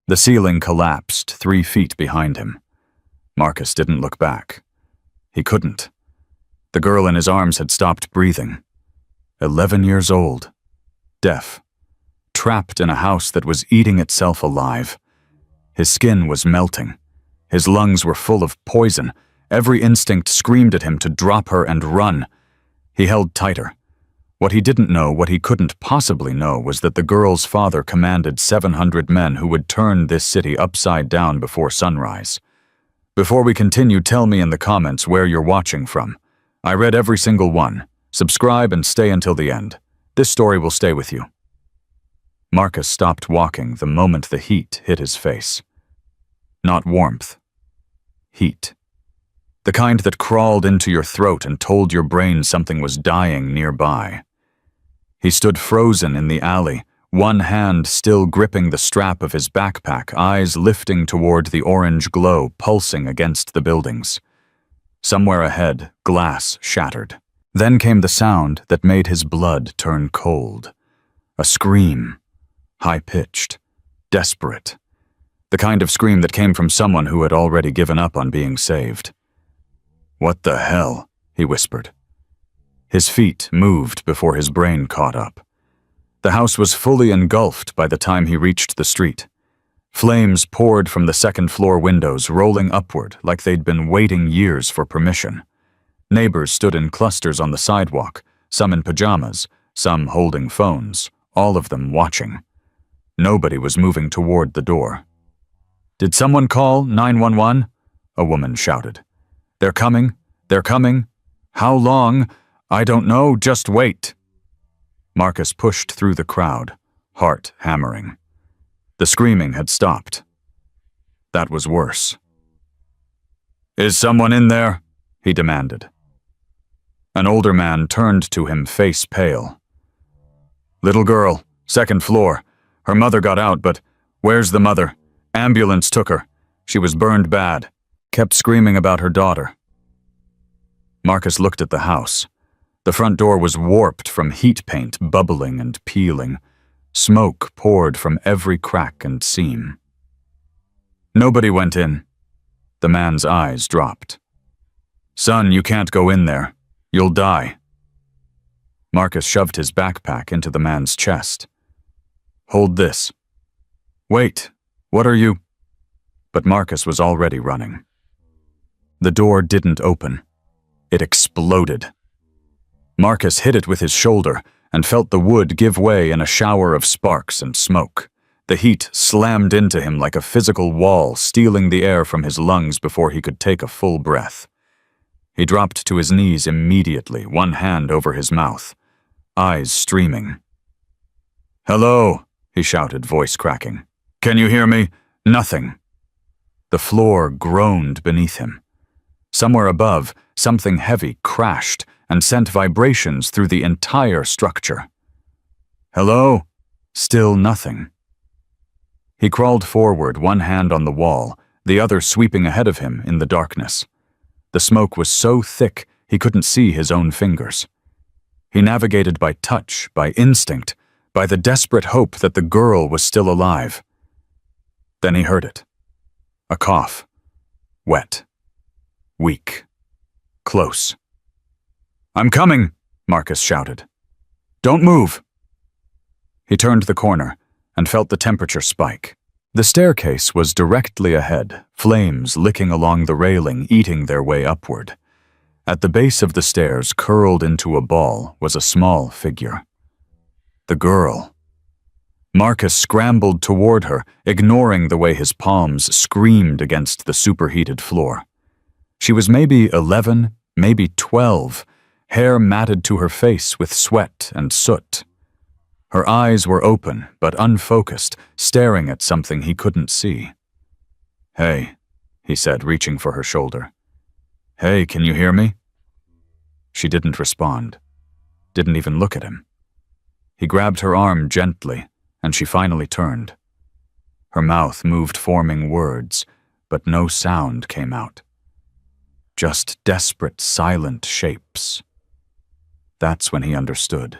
The ceiling collapsed 3 feet behind him. Marcus didn't look back. He couldn't. The girl in his arms had stopped breathing. 11 years old. Deaf. Trapped in a house that was eating itself alive. His skin was melting. His lungs were full of poison. Every instinct screamed at him to drop her and run. He held tighter. What he didn't know, what he couldn't possibly know, was that the girl's father commanded 700 men who would turn this city upside down before sunrise. Before we continue, tell me in the comments where you're watching from. I read every single one. Subscribe and stay until the end. This story will stay with you. Marcus stopped walking the moment the heat hit his face. Not warmth. Heat. The kind that crawled into your throat and told your brain something was dying nearby. He stood frozen in the alley, one hand still gripping the strap of his backpack, eyes lifting toward the orange glow pulsing against the buildings. Somewhere ahead, glass shattered. Then came the sound that made his blood turn cold. A scream. High-pitched. Desperate. The kind of scream that came from someone who had already given up on being saved. "What the hell?" he whispered. His feet moved before his brain caught up. The house was fully engulfed by the time he reached the street. Flames poured from the second-floor windows, rolling upward like they'd been waiting years for permission. Neighbors stood in clusters on the sidewalk, some in pajamas, some holding phones, all of them watching. Nobody was moving toward the door. "Did someone call 911? A woman shouted. "They're coming. They're coming. How long? I don't know. Just wait." Marcus pushed through the crowd, heart hammering. The screaming had stopped. That was worse. "Is someone in there?" he demanded. An older man turned to him, face pale. "Little girl, second floor. Her mother got out, but where's the mother? Ambulance took her. She was burned bad. Kept screaming about her daughter." Marcus looked at the house. The front door was warped from heat paint, bubbling and peeling. Smoke poured from every crack and seam. Nobody went in. The man's eyes dropped. "Son, you can't go in there. You'll die." Marcus shoved his backpack into the man's chest. "Hold this." "Wait, what are you?" But Marcus was already running. The door didn't open. It exploded. Marcus hit it with his shoulder and felt the wood give way in a shower of sparks and smoke. The heat slammed into him like a physical wall, stealing the air from his lungs before he could take a full breath. He dropped to his knees immediately, one hand over his mouth, eyes streaming. "Hello," he shouted, voice cracking. "Can you hear me?" Nothing. The floor groaned beneath him. Somewhere above, something heavy crashed and sent vibrations through the entire structure. "Hello?" Still nothing. He crawled forward, one hand on the wall, the other sweeping ahead of him in the darkness. The smoke was so thick he couldn't see his own fingers. He navigated by touch, by instinct, by the desperate hope that the girl was still alive. Then he heard it. A cough. Wet. Weak. Close. "I'm coming," Marcus shouted. "Don't move." He turned the corner and felt the temperature spike. The staircase was directly ahead, flames licking along the railing, eating their way upward. At the base of the stairs, curled into a ball, was a small figure. The girl. Marcus scrambled toward her, ignoring the way his palms screamed against the superheated floor. She was maybe 11, maybe 12, hair matted to her face with sweat and soot. Her eyes were open, but unfocused, staring at something he couldn't see. "Hey," he said, reaching for her shoulder. "Hey, can you hear me?" She didn't respond, didn't even look at him. He grabbed her arm gently, and she finally turned. Her mouth moved, forming words, but no sound came out. Just desperate, silent shapes. That's when he understood.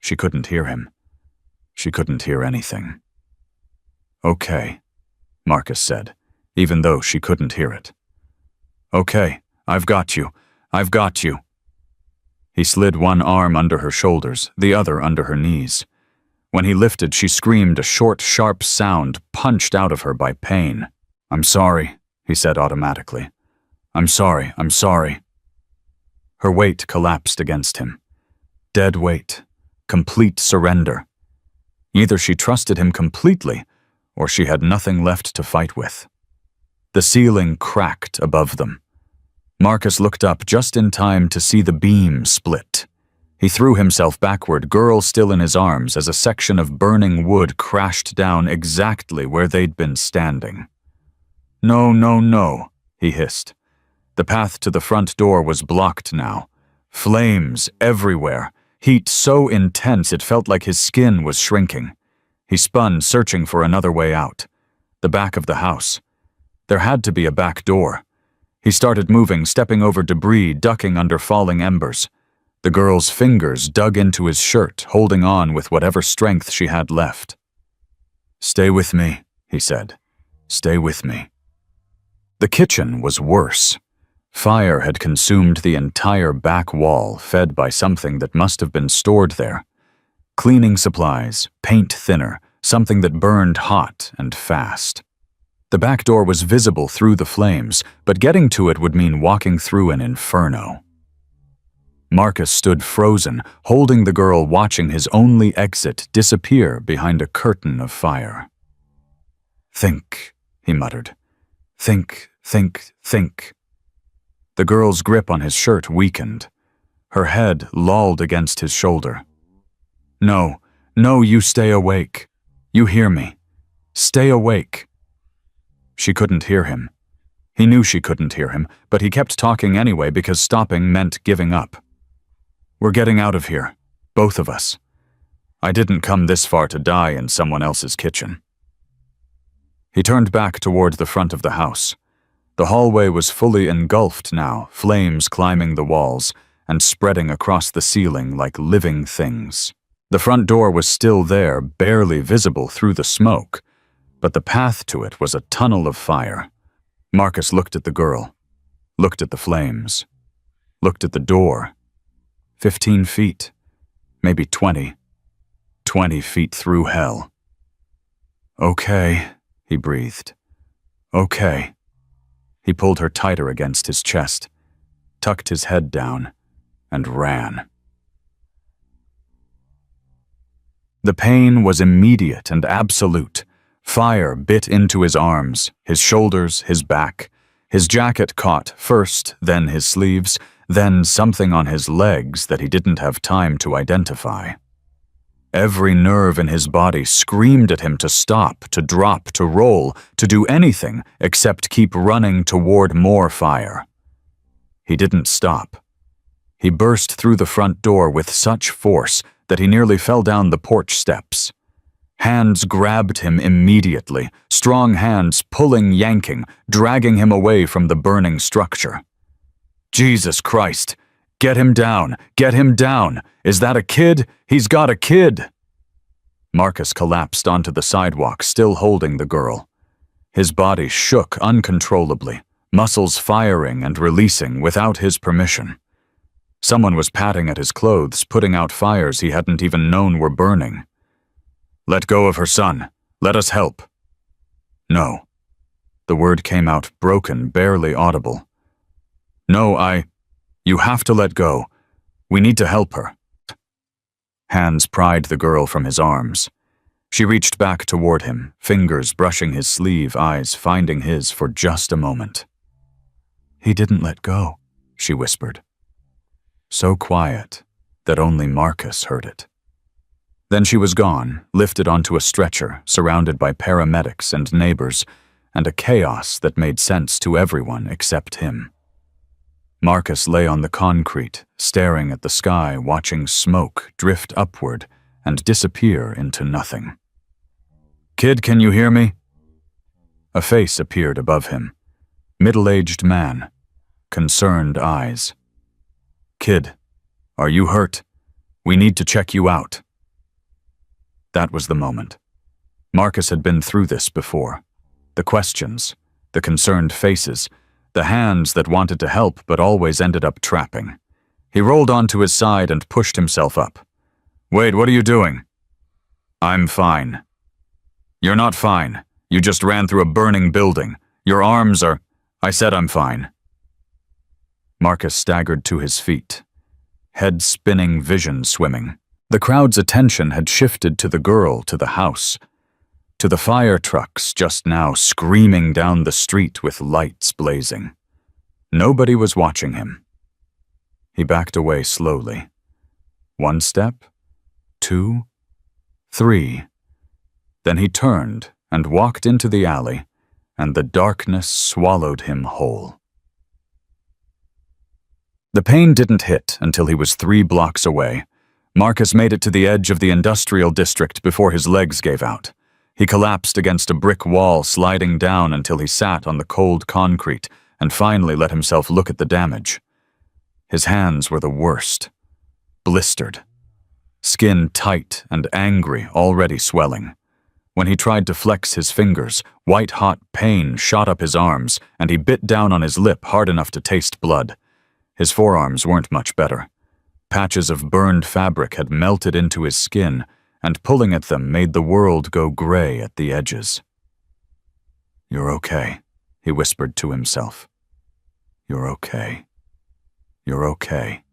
She couldn't hear him. She couldn't hear anything. "Okay," Marcus said, even though she couldn't hear it. Okay, I've got you. I've got you. He slid one arm under her shoulders, the other under her knees. When he lifted, she screamed a short, sharp sound punched out of her by pain. I'm sorry, he said automatically. I'm sorry, I'm sorry. Her weight collapsed against him. Dead weight. Complete surrender. Either she trusted him completely, or she had nothing left to fight with. The ceiling cracked above them. Marcus looked up just in time to see the beam split. He threw himself backward, girl still in his arms, as a section of burning wood crashed down exactly where they'd been standing. No, no, no, he hissed. The path to the front door was blocked now. Flames everywhere, heat so intense it felt like his skin was shrinking. He spun, searching for another way out. The back of the house. There had to be a back door. He started moving, stepping over debris, ducking under falling embers. The girl's fingers dug into his shirt, holding on with whatever strength she had left. Stay with me, he said. Stay with me. The kitchen was worse. Fire had consumed the entire back wall, fed by something that must have been stored there. Cleaning supplies, paint thinner, something that burned hot and fast. The back door was visible through the flames, but getting to it would mean walking through an inferno. Marcus stood frozen, holding the girl, watching his only exit disappear behind a curtain of fire. Think, he muttered. Think, think, think. The girl's grip on his shirt weakened. Her head lolled against his shoulder. No, no, you stay awake. You hear me. Stay awake. She couldn't hear him. He knew she couldn't hear him, but he kept talking anyway because stopping meant giving up. We're getting out of here, both of us. I didn't come this far to die in someone else's kitchen. He turned back toward the front of the house. The hallway was fully engulfed now, flames climbing the walls and spreading across the ceiling like living things. The front door was still there, barely visible through the smoke, but the path to it was a tunnel of fire. Marcus looked at the girl, looked at the flames, looked at the door. 15 feet, maybe 20. 20 feet through hell. Okay, he breathed. Okay. He pulled her tighter against his chest, tucked his head down, and ran. The pain was immediate and absolute. Fire bit into his arms, his shoulders, his back. His jacket caught first, then his sleeves, then something on his legs that he didn't have time to identify. Every nerve in his body screamed at him to stop, to drop, to roll, to do anything except keep running toward more fire. He didn't stop. He burst through the front door with such force that he nearly fell down the porch steps. Hands grabbed him immediately, strong hands pulling, yanking, dragging him away from the burning structure. Jesus Christ! Get him down! Get him down! Is that a kid? He's got a kid! Marcus collapsed onto the sidewalk, still holding the girl. His body shook uncontrollably, muscles firing and releasing without his permission. Someone was patting at his clothes, putting out fires he hadn't even known were burning. Let go of her, son. Let us help. No. The word came out broken, barely audible. No, You have to let go. We need to help her. Hands pried the girl from his arms. She reached back toward him, fingers brushing his sleeve, eyes finding his for just a moment. He didn't let go, she whispered. So quiet that only Marcus heard it. Then she was gone, lifted onto a stretcher, surrounded by paramedics and neighbors, and a chaos that made sense to everyone except him. Marcus lay on the concrete, staring at the sky, watching smoke drift upward and disappear into nothing. Kid, can you hear me? A face appeared above him. Middle-aged man. Concerned eyes. Kid, are you hurt? We need to check you out. That was the moment. Marcus had been through this before. The questions, the concerned faces, the hands that wanted to help but always ended up trapping. He rolled onto his side and pushed himself up. "Wait, what are you doing?" "I'm fine." "You're not fine. You just ran through a burning building. Your arms are—" "I said I'm fine." Marcus staggered to his feet, head spinning, vision swimming. The crowd's attention had shifted to the girl, to the house, to the fire trucks just now screaming down the street with lights blazing. Nobody was watching him. He backed away slowly. 1 step, 2, 3. Then he turned and walked into the alley, and the darkness swallowed him whole. The pain didn't hit until he was 3 blocks away. Marcus made it to the edge of the industrial district before his legs gave out. He collapsed against a brick wall, sliding down until he sat on the cold concrete and finally let himself look at the damage. His hands were the worst. Blistered. Skin tight and angry, already swelling. When he tried to flex his fingers, white-hot pain shot up his arms, and he bit down on his lip hard enough to taste blood. His forearms weren't much better. Patches of burned fabric had melted into his skin, and pulling at them made the world go gray at the edges. "You're okay," he whispered to himself. "You're okay. You're okay."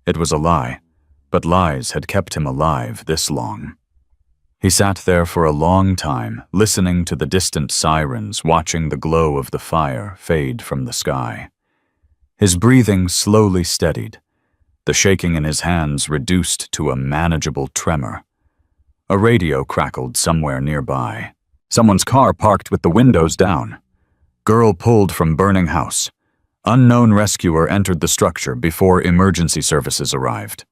It was a lie, but lies had kept him alive this long. He sat there for a long time, listening to the distant sirens, watching the glow of the fire fade from the sky. His breathing slowly steadied. The shaking in his hands reduced to a manageable tremor. A radio crackled somewhere nearby. Someone's car parked with the windows down. Girl pulled from burning house. Unknown rescuer entered the structure before emergency services arrived.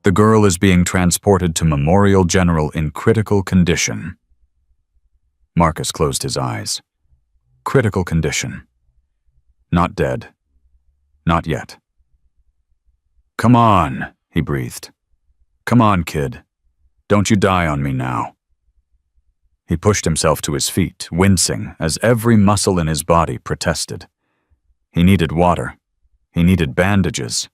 The girl is being transported to Memorial General in critical condition. Marcus closed his eyes. Critical condition. Not dead. Not yet. "Come on," he breathed. "Come on, kid. Don't you die on me now." He pushed himself to his feet, wincing as every muscle in his body protested. He needed water. He needed bandages.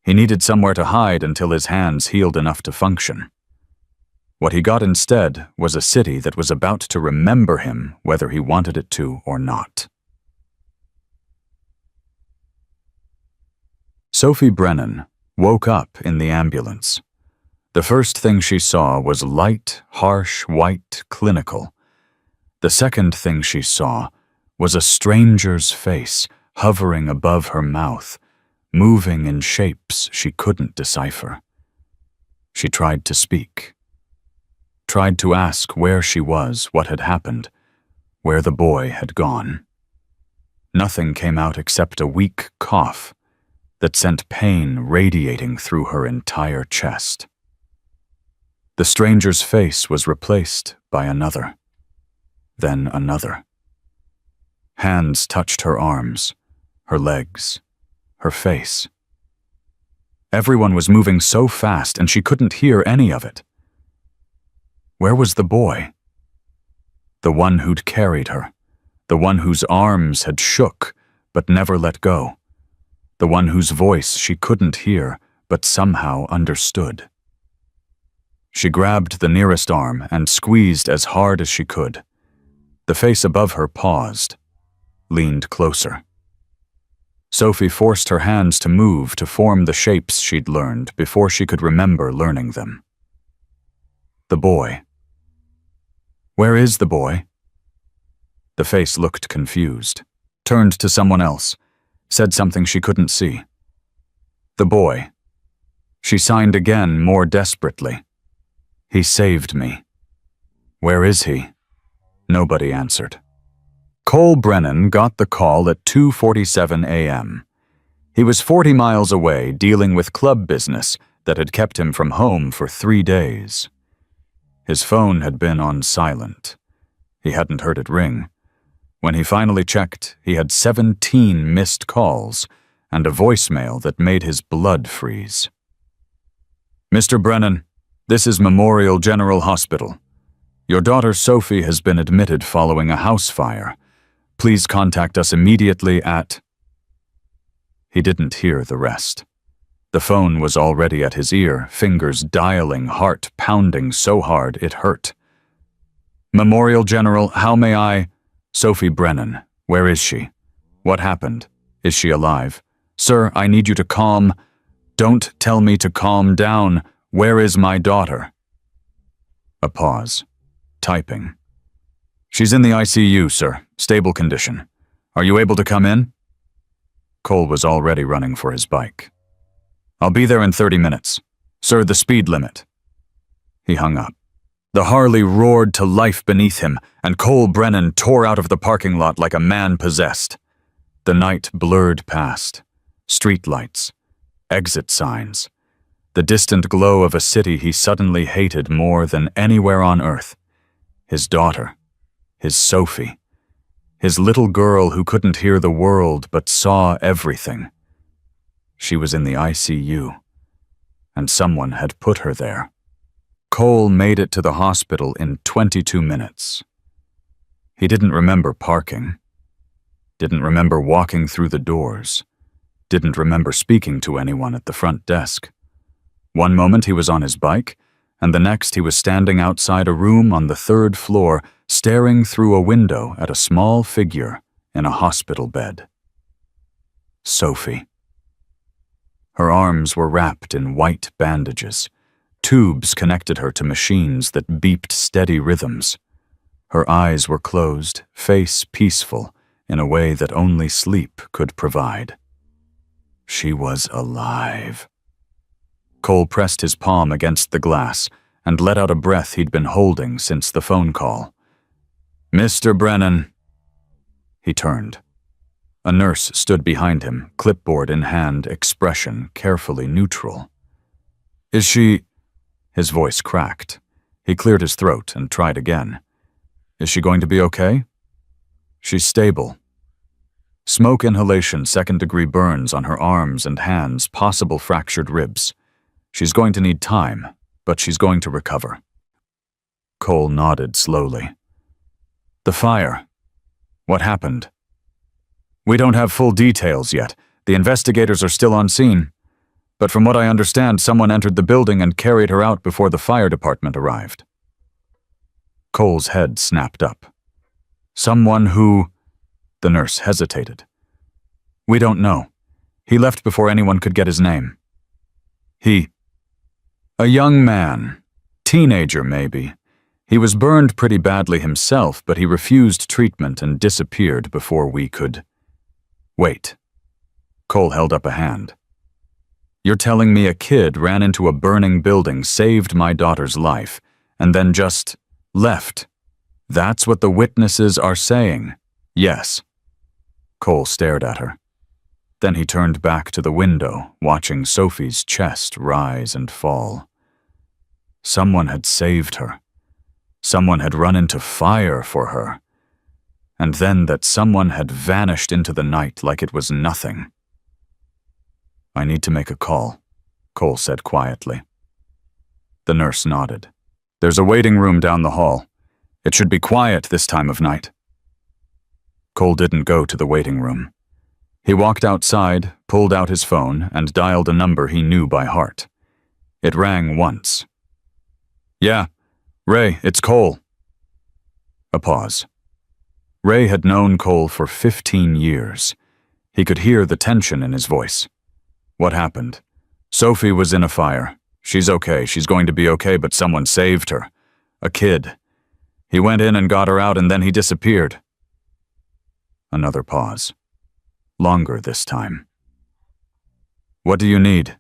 He needed somewhere to hide until his hands healed enough to function. What he got instead was a city that was about to remember him whether he wanted it to or not. Sophie Brennan woke up in the ambulance. The first thing she saw was light, harsh, white, clinical. The second thing she saw was a stranger's face hovering above her mouth, moving in shapes she couldn't decipher. She tried to speak. Tried to ask where she was, what had happened, where the boy had gone. Nothing came out except a weak cough that sent pain radiating through her entire chest. The stranger's face was replaced by another, then another. Hands touched her arms, her legs, her face. Everyone was moving so fast and she couldn't hear any of it. Where was the boy? The one who'd carried her, the one whose arms had shook but never let go. The one whose voice she couldn't hear, but somehow understood. She grabbed the nearest arm and squeezed as hard as she could. The face above her paused, leaned closer. Sophie forced her hands to move to form the shapes she'd learned before she could remember learning them. The boy. Where is the boy? The face looked confused, turned to someone else, said something she couldn't see. The boy. She signed again, more desperately. He saved me. Where is he? Nobody answered. Cole Brennan got the call at 2:47 a.m. He was 40 miles away dealing with club business that had kept him from home for 3 days. His phone had been on silent. He hadn't heard it ring. When he finally checked, he had 17 missed calls and a voicemail that made his blood freeze. "Mr. Brennan, this is Memorial General Hospital. Your daughter Sophie has been admitted following a house fire. Please contact us immediately at—" He didn't hear the rest. The phone was already at his ear, fingers dialing, heart pounding so hard it hurt. "Memorial General, how may I—" "Sophie Brennan, where is she? What happened? Is she alive? Sir, I need you to calm—" "Don't tell me to calm down. Where is my daughter?" A pause. Typing. "She's in the ICU, sir. Stable condition. Are you able to come in?" Cole was already running for his bike. "I'll be there in 30 minutes. Sir, the speed limit." He hung up. The Harley roared to life beneath him, and Cole Brennan tore out of the parking lot like a man possessed. The night blurred past. Street lights. Exit signs. The distant glow of a city he suddenly hated more than anywhere on earth. His daughter. His Sophie. His little girl who couldn't hear the world but saw everything. She was in the ICU, and someone had put her there. Cole made it to the hospital in 22 minutes. He didn't remember parking. Didn't remember walking through the doors. Didn't remember speaking to anyone at the front desk. One moment he was on his bike, and the next he was standing outside a room on the 3rd floor, staring through a window at a small figure in a hospital bed. Sophie. Her arms were wrapped in white bandages. Tubes connected her to machines that beeped steady rhythms. Her eyes were closed, face peaceful, in a way that only sleep could provide. She was alive. Cole pressed his palm against the glass and let out a breath he'd been holding since the phone call. "Mr. Brennan." He turned. A nurse stood behind him, clipboard in hand, expression carefully neutral. "Is she—" His voice cracked. He cleared his throat and tried again. "Is she going to be okay?" "She's stable." Smoke inhalation, 2nd-degree burns on her arms and hands, possible fractured ribs. "She's going to need time, but she's going to recover." Cole nodded slowly. "The fire. What happened?" "We don't have full details yet. The investigators are still on scene. But from what I understand, someone entered the building and carried her out before the fire department arrived." Cole's head snapped up. "Someone who—" The nurse hesitated. "We don't know. He left before anyone could get his name." "A young man. Teenager, maybe. He was burned pretty badly himself, but he refused treatment and disappeared before we could—" "Wait." Cole held up a hand. "You're telling me a kid ran into a burning building, saved my daughter's life, and then just left? That's what the witnesses are saying?" "Yes." Cole stared at her. Then he turned back to the window, watching Sophie's chest rise and fall. Someone had saved her. Someone had run into fire for her. And then that someone had vanished into the night like it was nothing. "I need to make a call," Cole said quietly. The nurse nodded. "There's a waiting room down the hall. It should be quiet this time of night." Cole didn't go to the waiting room. He walked outside, pulled out his phone, and dialed a number he knew by heart. It rang once. "Yeah, Ray, it's Cole." A pause. Ray had known Cole for 15 years. He could hear the tension in his voice. "What happened?" "Sophie was in a fire. She's okay, she's going to be okay, but someone saved her. A kid. He went in and got her out, and then he disappeared." Another pause. Longer this time. "What do you need?"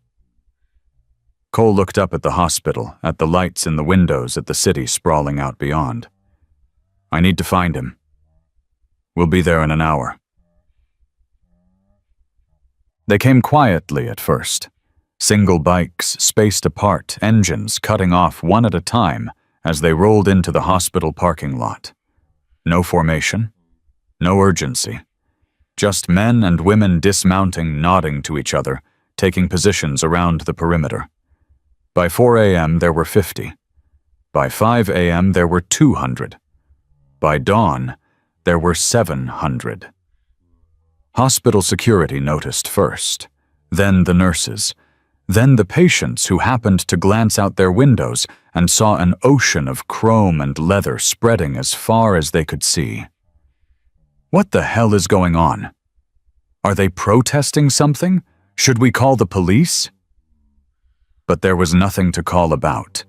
Cole looked up at the hospital, at the lights in the windows, at the city sprawling out beyond. "I need to find him. We'll be there in an hour." They came quietly at first. Single bikes, spaced apart, engines cutting off one at a time as they rolled into the hospital parking lot. No formation. No urgency. Just men and women dismounting, nodding to each other, taking positions around the perimeter. By 4 a.m. there were 50. By 5 a.m., there were 200. By dawn, there were 700. Hospital security noticed first, then the nurses, then the patients who happened to glance out their windows and saw an ocean of chrome and leather spreading as far as they could see. What the hell is going on? Are they protesting something? Should we call the police? But there was nothing to call about.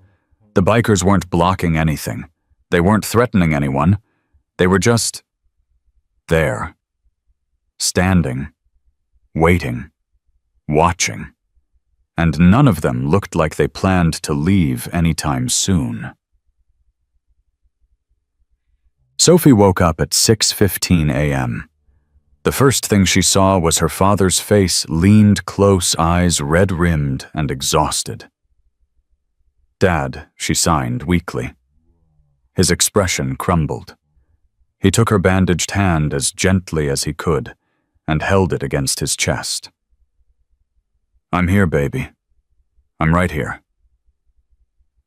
The bikers weren't blocking anything. They weren't threatening anyone. They were just there, standing, waiting, watching, and none of them looked like they planned to leave anytime soon. Sophie woke up at 6:15 a.m. The first thing she saw was her father's face, leaned close, eyes red-rimmed and exhausted. "Dad," she signed weakly. His expression crumbled. He took her bandaged hand as gently as he could and held it against his chest. "I'm here, baby. I'm right here."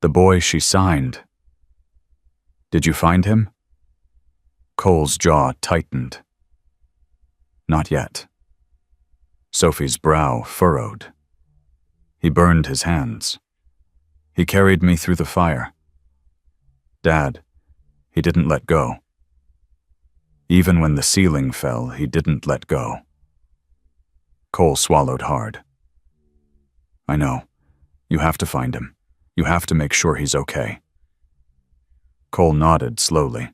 The boy she signed. "Did you find him?" Cole's jaw tightened. "Not yet." Sophie's brow furrowed. He burned his hands. "He carried me through the fire. Dad, he didn't let go. Even when the ceiling fell, he didn't let go." Cole swallowed hard. "I know. You have to find him. You have to make sure he's okay." Cole nodded slowly.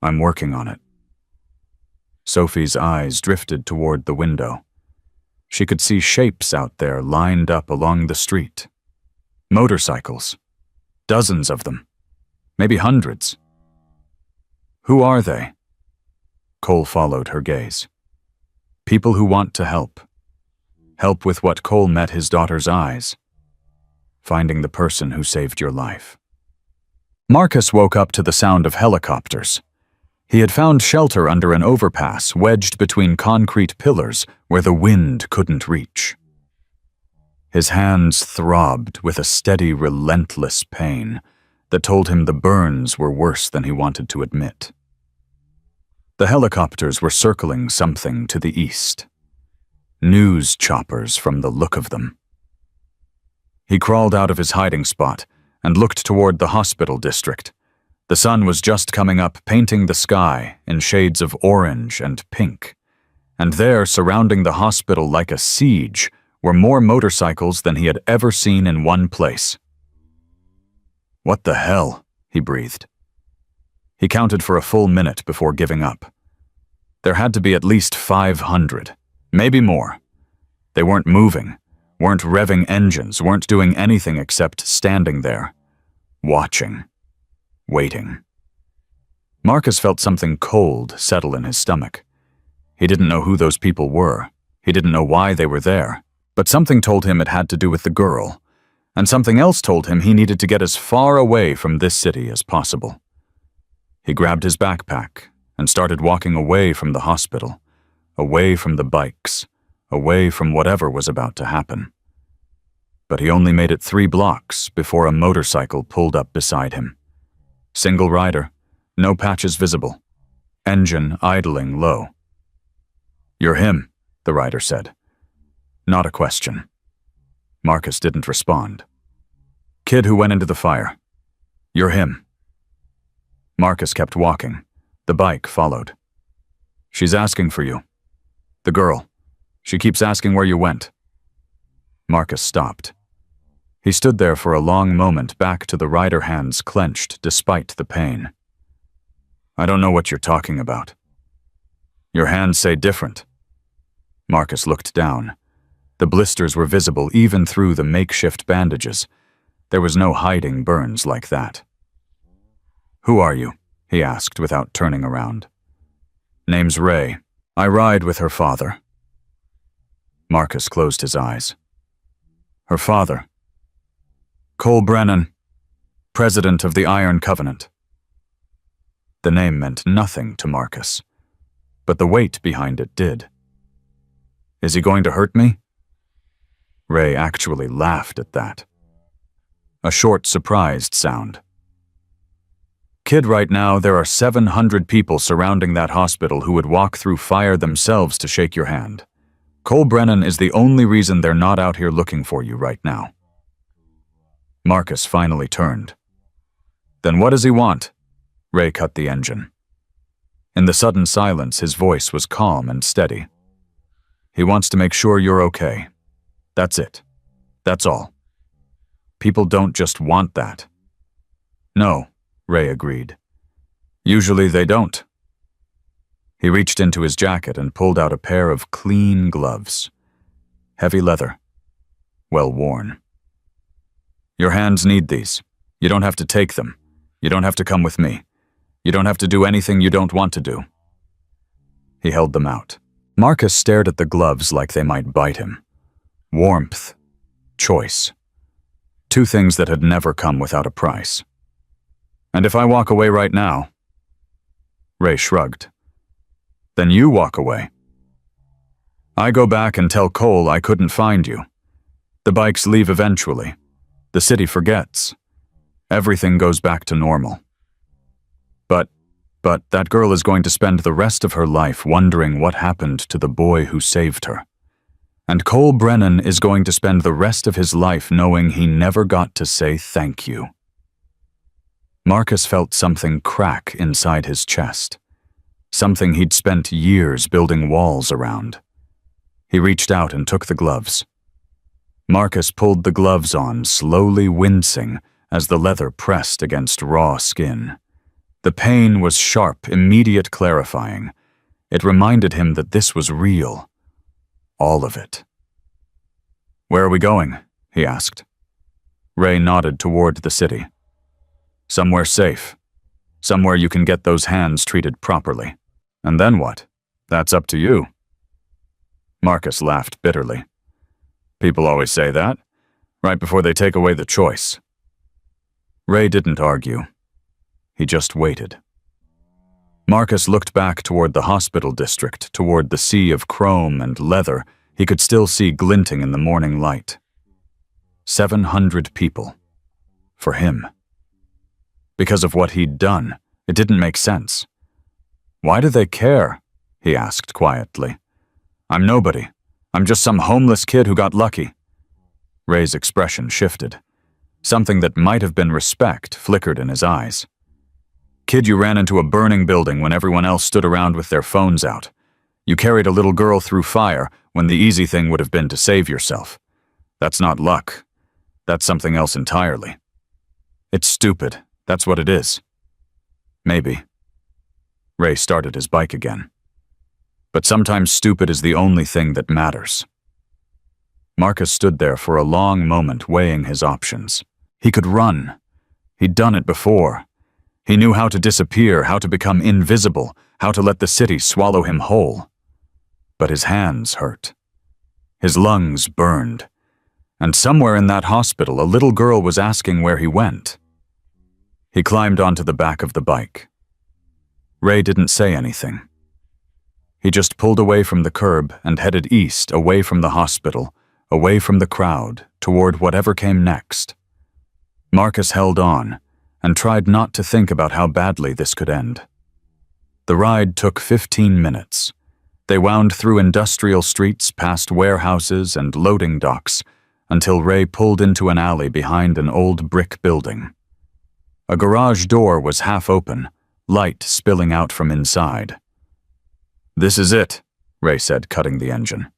"I'm working on it." Sophie's eyes drifted toward the window. She could see shapes out there lined up along the street. Motorcycles. Dozens of them. Maybe hundreds. Who are they? Cole followed her gaze. People who want to help. Help with what Cole met his daughter's eyes. Finding the person who saved your life. Marcus woke up to the sound of helicopters. He had found shelter under an overpass wedged between concrete pillars where the wind couldn't reach. His hands throbbed with a steady, relentless pain that told him the burns were worse than he wanted to admit. The helicopters were circling something to the east. News choppers from the look of them. He crawled out of his hiding spot and looked toward the hospital district. The sun was just coming up, painting the sky in shades of orange and pink. And there, surrounding the hospital like a siege, were more motorcycles than he had ever seen in one place. "What the hell?" he breathed. He counted for a full minute before giving up. There had to be at least 500, maybe more. They weren't moving, weren't revving engines, weren't doing anything except standing there, watching, waiting. Marcus felt something cold settle in his stomach. He didn't know who those people were. He didn't know why they were there. But something told him it had to do with the girl, and something else told him he needed to get as far away from this city as possible. He grabbed his backpack and started walking away from the hospital, away from the bikes, away from whatever was about to happen. But he only made it 3 blocks before a motorcycle pulled up beside him. Single rider, no patches visible, engine idling low. "You're him," the rider said. Not a question. Marcus didn't respond. "Kid who went into the fire. You're him." Marcus kept walking. The bike followed. "She's asking for you. The girl. She keeps asking where you went." Marcus stopped. He stood there for a long moment, back to the rider hands clenched despite the pain. "I don't know what you're talking about." "Your hands say different." Marcus looked down. The blisters were visible even through the makeshift bandages. There was no hiding burns like that. "Who are you?" he asked without turning around. "Name's Ray. I ride with her father." Marcus closed his eyes. "Her father?" "Cole Brennan, president of the Iron Covenant." The name meant nothing to Marcus, but the weight behind it did. "Is he going to hurt me?" Ray actually laughed at that. A short, surprised sound. Kid, right now, there are 700 people surrounding that hospital who would walk through fire themselves to shake your hand. Cole Brennan is the only reason they're not out here looking for you right now. Marcus finally turned. Then what does he want? Ray cut the engine. In the sudden silence, his voice was calm and steady. He wants to make sure you're okay. That's it. That's all. People don't just want that. No, Ray agreed. Usually they don't. He reached into his jacket and pulled out a pair of clean gloves. Heavy leather. Well worn. Your hands need these. You don't have to take them. You don't have to come with me. You don't have to do anything you don't want to do. He held them out. Marcus stared at the gloves like they might bite him. Warmth. Choice. Two things that had never come without a price. And if I walk away right now? Ray shrugged. Then you walk away. I go back and tell Cole I couldn't find you. The bikes leave eventually. The city forgets. Everything goes back to normal. But that girl is going to spend the rest of her life wondering what happened to the boy who saved her. And Cole Brennan is going to spend the rest of his life knowing he never got to say thank you. Marcus felt something crack inside his chest. Something he'd spent years building walls around. He reached out and took the gloves. Marcus pulled the gloves on, slowly wincing as the leather pressed against raw skin. The pain was sharp, immediate, clarifying. It reminded him that this was real. All of it. Where are we going? He asked. Ray nodded toward the city. Somewhere safe. Somewhere you can get those hands treated properly. And then what? That's up to you. Marcus laughed bitterly. People always say that, right before they take away the choice. Ray didn't argue. He just waited. Marcus looked back toward the hospital district, toward the sea of chrome and leather he could still see glinting in the morning light. 700 people. For him. Because of what he'd done, it didn't make sense. Why do they care? He asked quietly. I'm nobody. I'm just some homeless kid who got lucky. Ray's expression shifted. Something that might have been respect flickered in his eyes. Kid, you ran into a burning building when everyone else stood around with their phones out. You carried a little girl through fire when the easy thing would have been to save yourself. That's not luck. That's something else entirely. It's stupid. That's what it is. Maybe. Ray started his bike again. But sometimes stupid is the only thing that matters. Marcus stood there for a long moment weighing his options. He could run. He'd done it before. He knew how to disappear, how to become invisible, how to let the city swallow him whole. But his hands hurt. His lungs burned. And somewhere in that hospital, a little girl was asking where he went. He climbed onto the back of the bike. Ray didn't say anything. He just pulled away from the curb and headed east, away from the hospital, away from the crowd, toward whatever came next. Marcus held on and tried not to think about how badly this could end. The ride took 15 minutes. They wound through industrial streets, past warehouses and loading docks, until Ray pulled into an alley behind an old brick building. A garage door was half open, light spilling out from inside. This is it, Ray said, cutting the engine.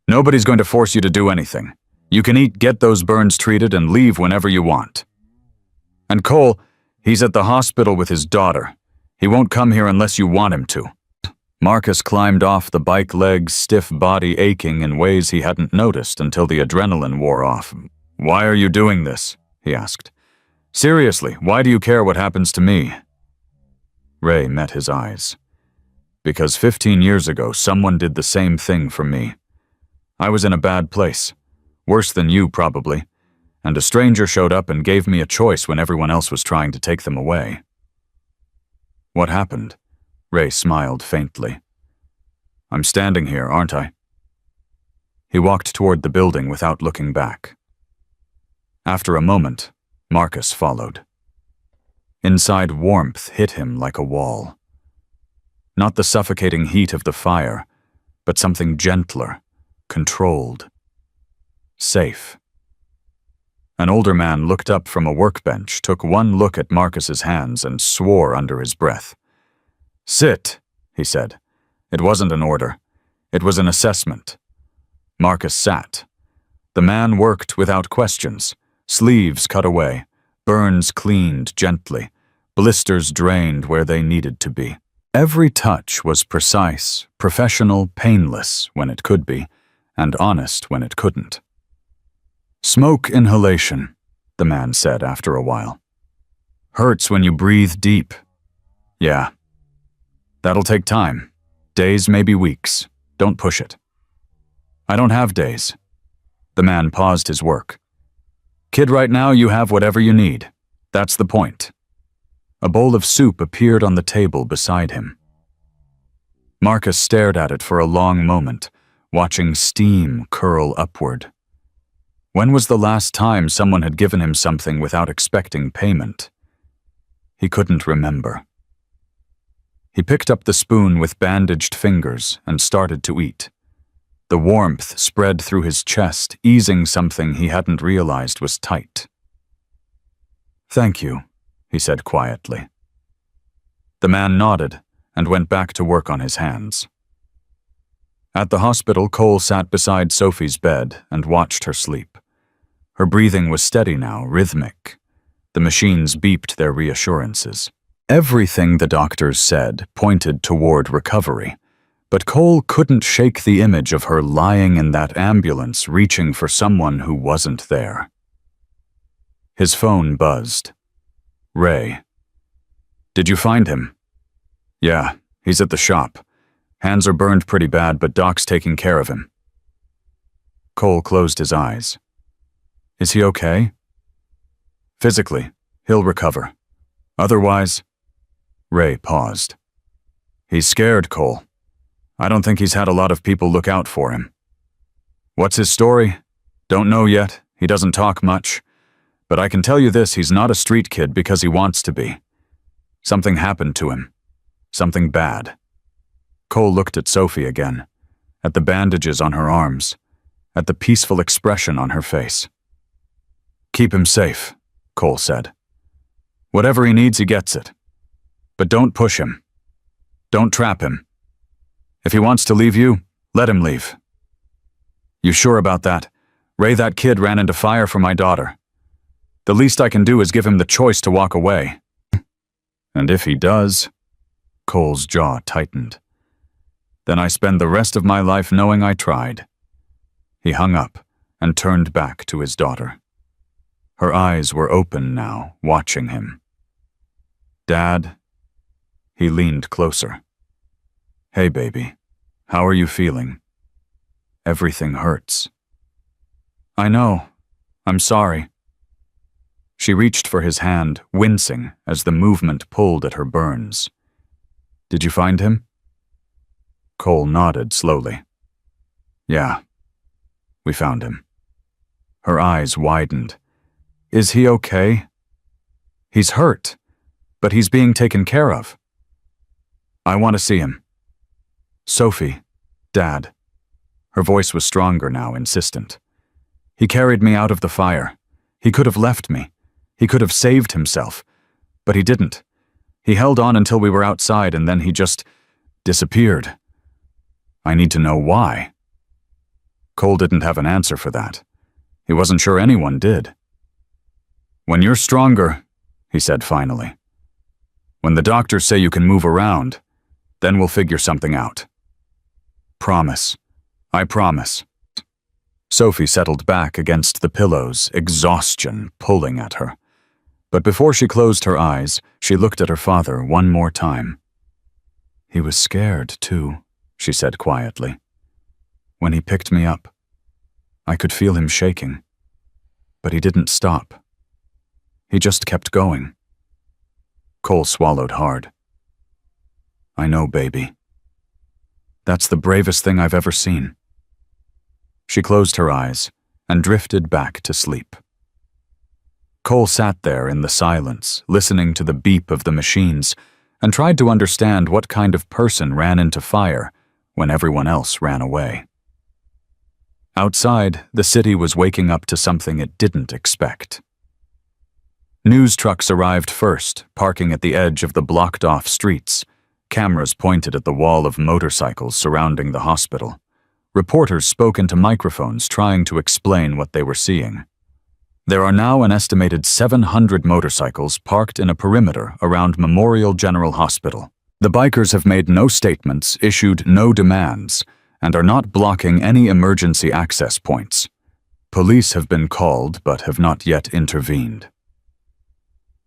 Nobody's going to force you to do anything. You can eat, get those burns treated, and leave whenever you want. And Cole, he's at the hospital with his daughter. He won't come here unless you want him to. Marcus climbed off the bike, legs stiff, body aching in ways he hadn't noticed until the adrenaline wore off. Why are you doing this? He asked. Seriously, why do you care what happens to me? Ray met his eyes. Because 15 years ago, someone did the same thing for me. I was in a bad place. Worse than you, probably. And a stranger showed up and gave me a choice when everyone else was trying to take them away. What happened? Ray smiled faintly. I'm standing here, aren't I? He walked toward the building without looking back. After a moment, Marcus followed. Inside, warmth hit him like a wall. Not the suffocating heat of the fire, but something gentler, controlled, safe. An older man looked up from a workbench, took one look at Marcus's hands, and swore under his breath. "Sit," he said. It wasn't an order. It was an assessment. Marcus sat. The man worked without questions. Sleeves cut away, burns cleaned gently, blisters drained where they needed to be. Every touch was precise, professional, painless when it could be, and honest when it couldn't. "Smoke inhalation," the man said after a while. "Hurts when you breathe deep." "Yeah. That'll take time. Days, maybe weeks. Don't push it." "I don't have days." The man paused his work. "Kid, right now you have whatever you need. That's the point." A bowl of soup appeared on the table beside him. Marcus stared at it for a long moment, watching steam curl upward. When was the last time someone had given him something without expecting payment? He couldn't remember. He picked up the spoon with bandaged fingers and started to eat. The warmth spread through his chest, easing something he hadn't realized was tight. "Thank you," he said quietly. The man nodded and went back to work on his hands. At the hospital, Cole sat beside Sophie's bed and watched her sleep. Her breathing was steady now, rhythmic. The machines beeped their reassurances. Everything the doctors said pointed toward recovery, but Cole couldn't shake the image of her lying in that ambulance reaching for someone who wasn't there. His phone buzzed. Ray. "Did you find him?" "Yeah, he's at the shop. Hands are burned pretty bad, but Doc's taking care of him." Cole closed his eyes. "Is he okay?" "Physically, he'll recover. Otherwise—" Ray paused. "He's scared, Cole. I don't think he's had a lot of people look out for him." "What's his story?" "Don't know yet. He doesn't talk much. But I can tell you this, he's not a street kid because he wants to be. Something happened to him. Something bad." Cole looked at Sophie again, at the bandages on her arms, at the peaceful expression on her face. "Keep him safe," Cole said. "Whatever he needs, he gets it. But don't push him. Don't trap him. If he wants to leave you, let him leave." "You sure about that? Ray, that kid ran into fire for my daughter. The least I can do is give him the choice to walk away." "And if he does," Cole's jaw tightened, "then I spend the rest of my life knowing I tried." He hung up and turned back to his daughter. Her eyes were open now, watching him. "Dad?" He leaned closer. "Hey, baby. How are you feeling?" "Everything hurts." "I know. I'm sorry." She reached for his hand, wincing as the movement pulled at her burns. "Did you find him?" Cole nodded slowly. "Yeah, we found him." Her eyes widened. "Is he okay?" "He's hurt, but he's being taken care of." "I want to see him." "Sophie, Dad." Her voice was stronger now, insistent. "He carried me out of the fire. He could have left me. He could have saved himself. But he didn't. He held on until we were outside, and then he just disappeared. I need to know why." Cole didn't have an answer for that. He wasn't sure anyone did. "When you're stronger," he said finally, "when the doctors say you can move around, then we'll figure something out. Promise. I promise." Sophie settled back against the pillows, exhaustion pulling at her. But before she closed her eyes, she looked at her father one more time. "He was scared, too," she said quietly. "When he picked me up, I could feel him shaking. But he didn't stop. He just kept going." Cole swallowed hard. "I know, baby. That's the bravest thing I've ever seen." She closed her eyes and drifted back to sleep. Cole sat there in the silence, listening to the beep of the machines, and tried to understand what kind of person ran into fire when everyone else ran away. Outside, the city was waking up to something it didn't expect. News trucks arrived first, parking at the edge of the blocked-off streets. Cameras pointed at the wall of motorcycles surrounding the hospital. Reporters spoke into microphones trying to explain what they were seeing. There are now an estimated 700 motorcycles parked in a perimeter around Memorial General Hospital. The bikers have made no statements, issued no demands, and are not blocking any emergency access points. Police have been called but have not yet intervened.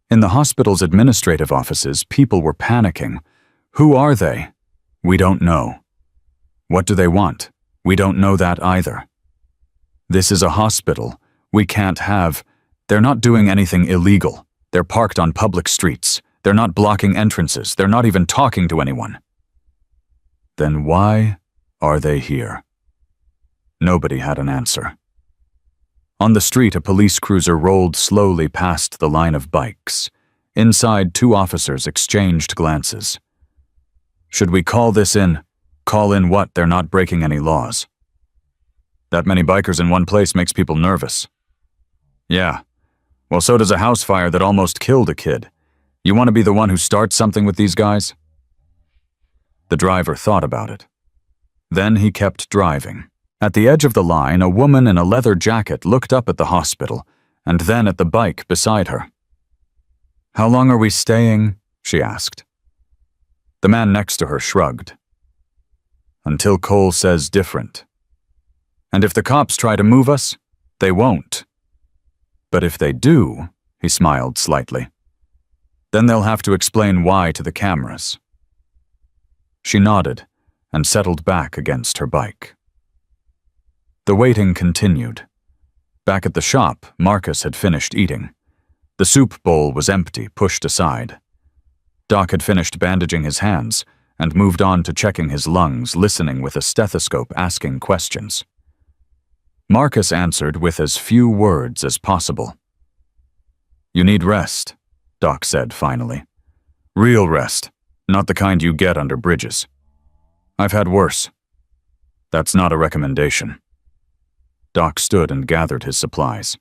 In the hospital's administrative offices, people were panicking. Who are they? We don't know. What do they want? We don't know that either. This is a hospital. We can't have. They're not doing anything illegal. They're parked on public streets. They're not blocking entrances. They're not even talking to anyone. Then why are they here? Nobody had an answer. On the street, a police cruiser rolled slowly past the line of bikes. Inside, two officers exchanged glances. Should we call this in? Call in what? They're not breaking any laws. That many bikers in one place makes people nervous. Yeah. Well, so does a house fire that almost killed a kid. You want to be the one who starts something with these guys? The driver thought about it. Then he kept driving. At the edge of the line, a woman in a leather jacket looked up at the hospital, and then at the bike beside her. How long are we staying? She asked. The man next to her shrugged. Until Cole says different. And if the cops try to move us, they won't. But if they do, he smiled slightly, then they'll have to explain why to the cameras. She nodded and settled back against her bike. The waiting continued. Back at the shop, Marcus had finished eating. The soup bowl was empty, pushed aside. Doc had finished bandaging his hands and moved on to checking his lungs, listening with a stethoscope, asking questions. Marcus answered with as few words as possible. You need rest, Doc said finally. Real rest, not the kind you get under bridges. I've had worse. That's not a recommendation. Doc stood and gathered his supplies.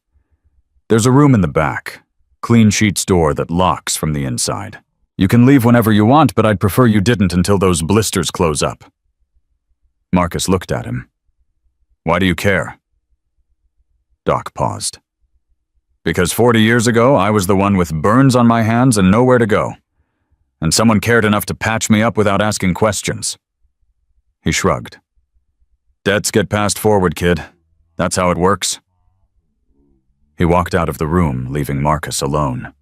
There's a room in the back, clean sheets door that locks from the inside. You can leave whenever you want, but I'd prefer you didn't until those blisters close up. Marcus looked at him. Why do you care? Doc paused. Because 40 years ago, I was the one with burns on my hands and nowhere to go. And someone cared enough to patch me up without asking questions. He shrugged. Debts get passed forward, kid. That's how it works. He walked out of the room, leaving Marcus alone.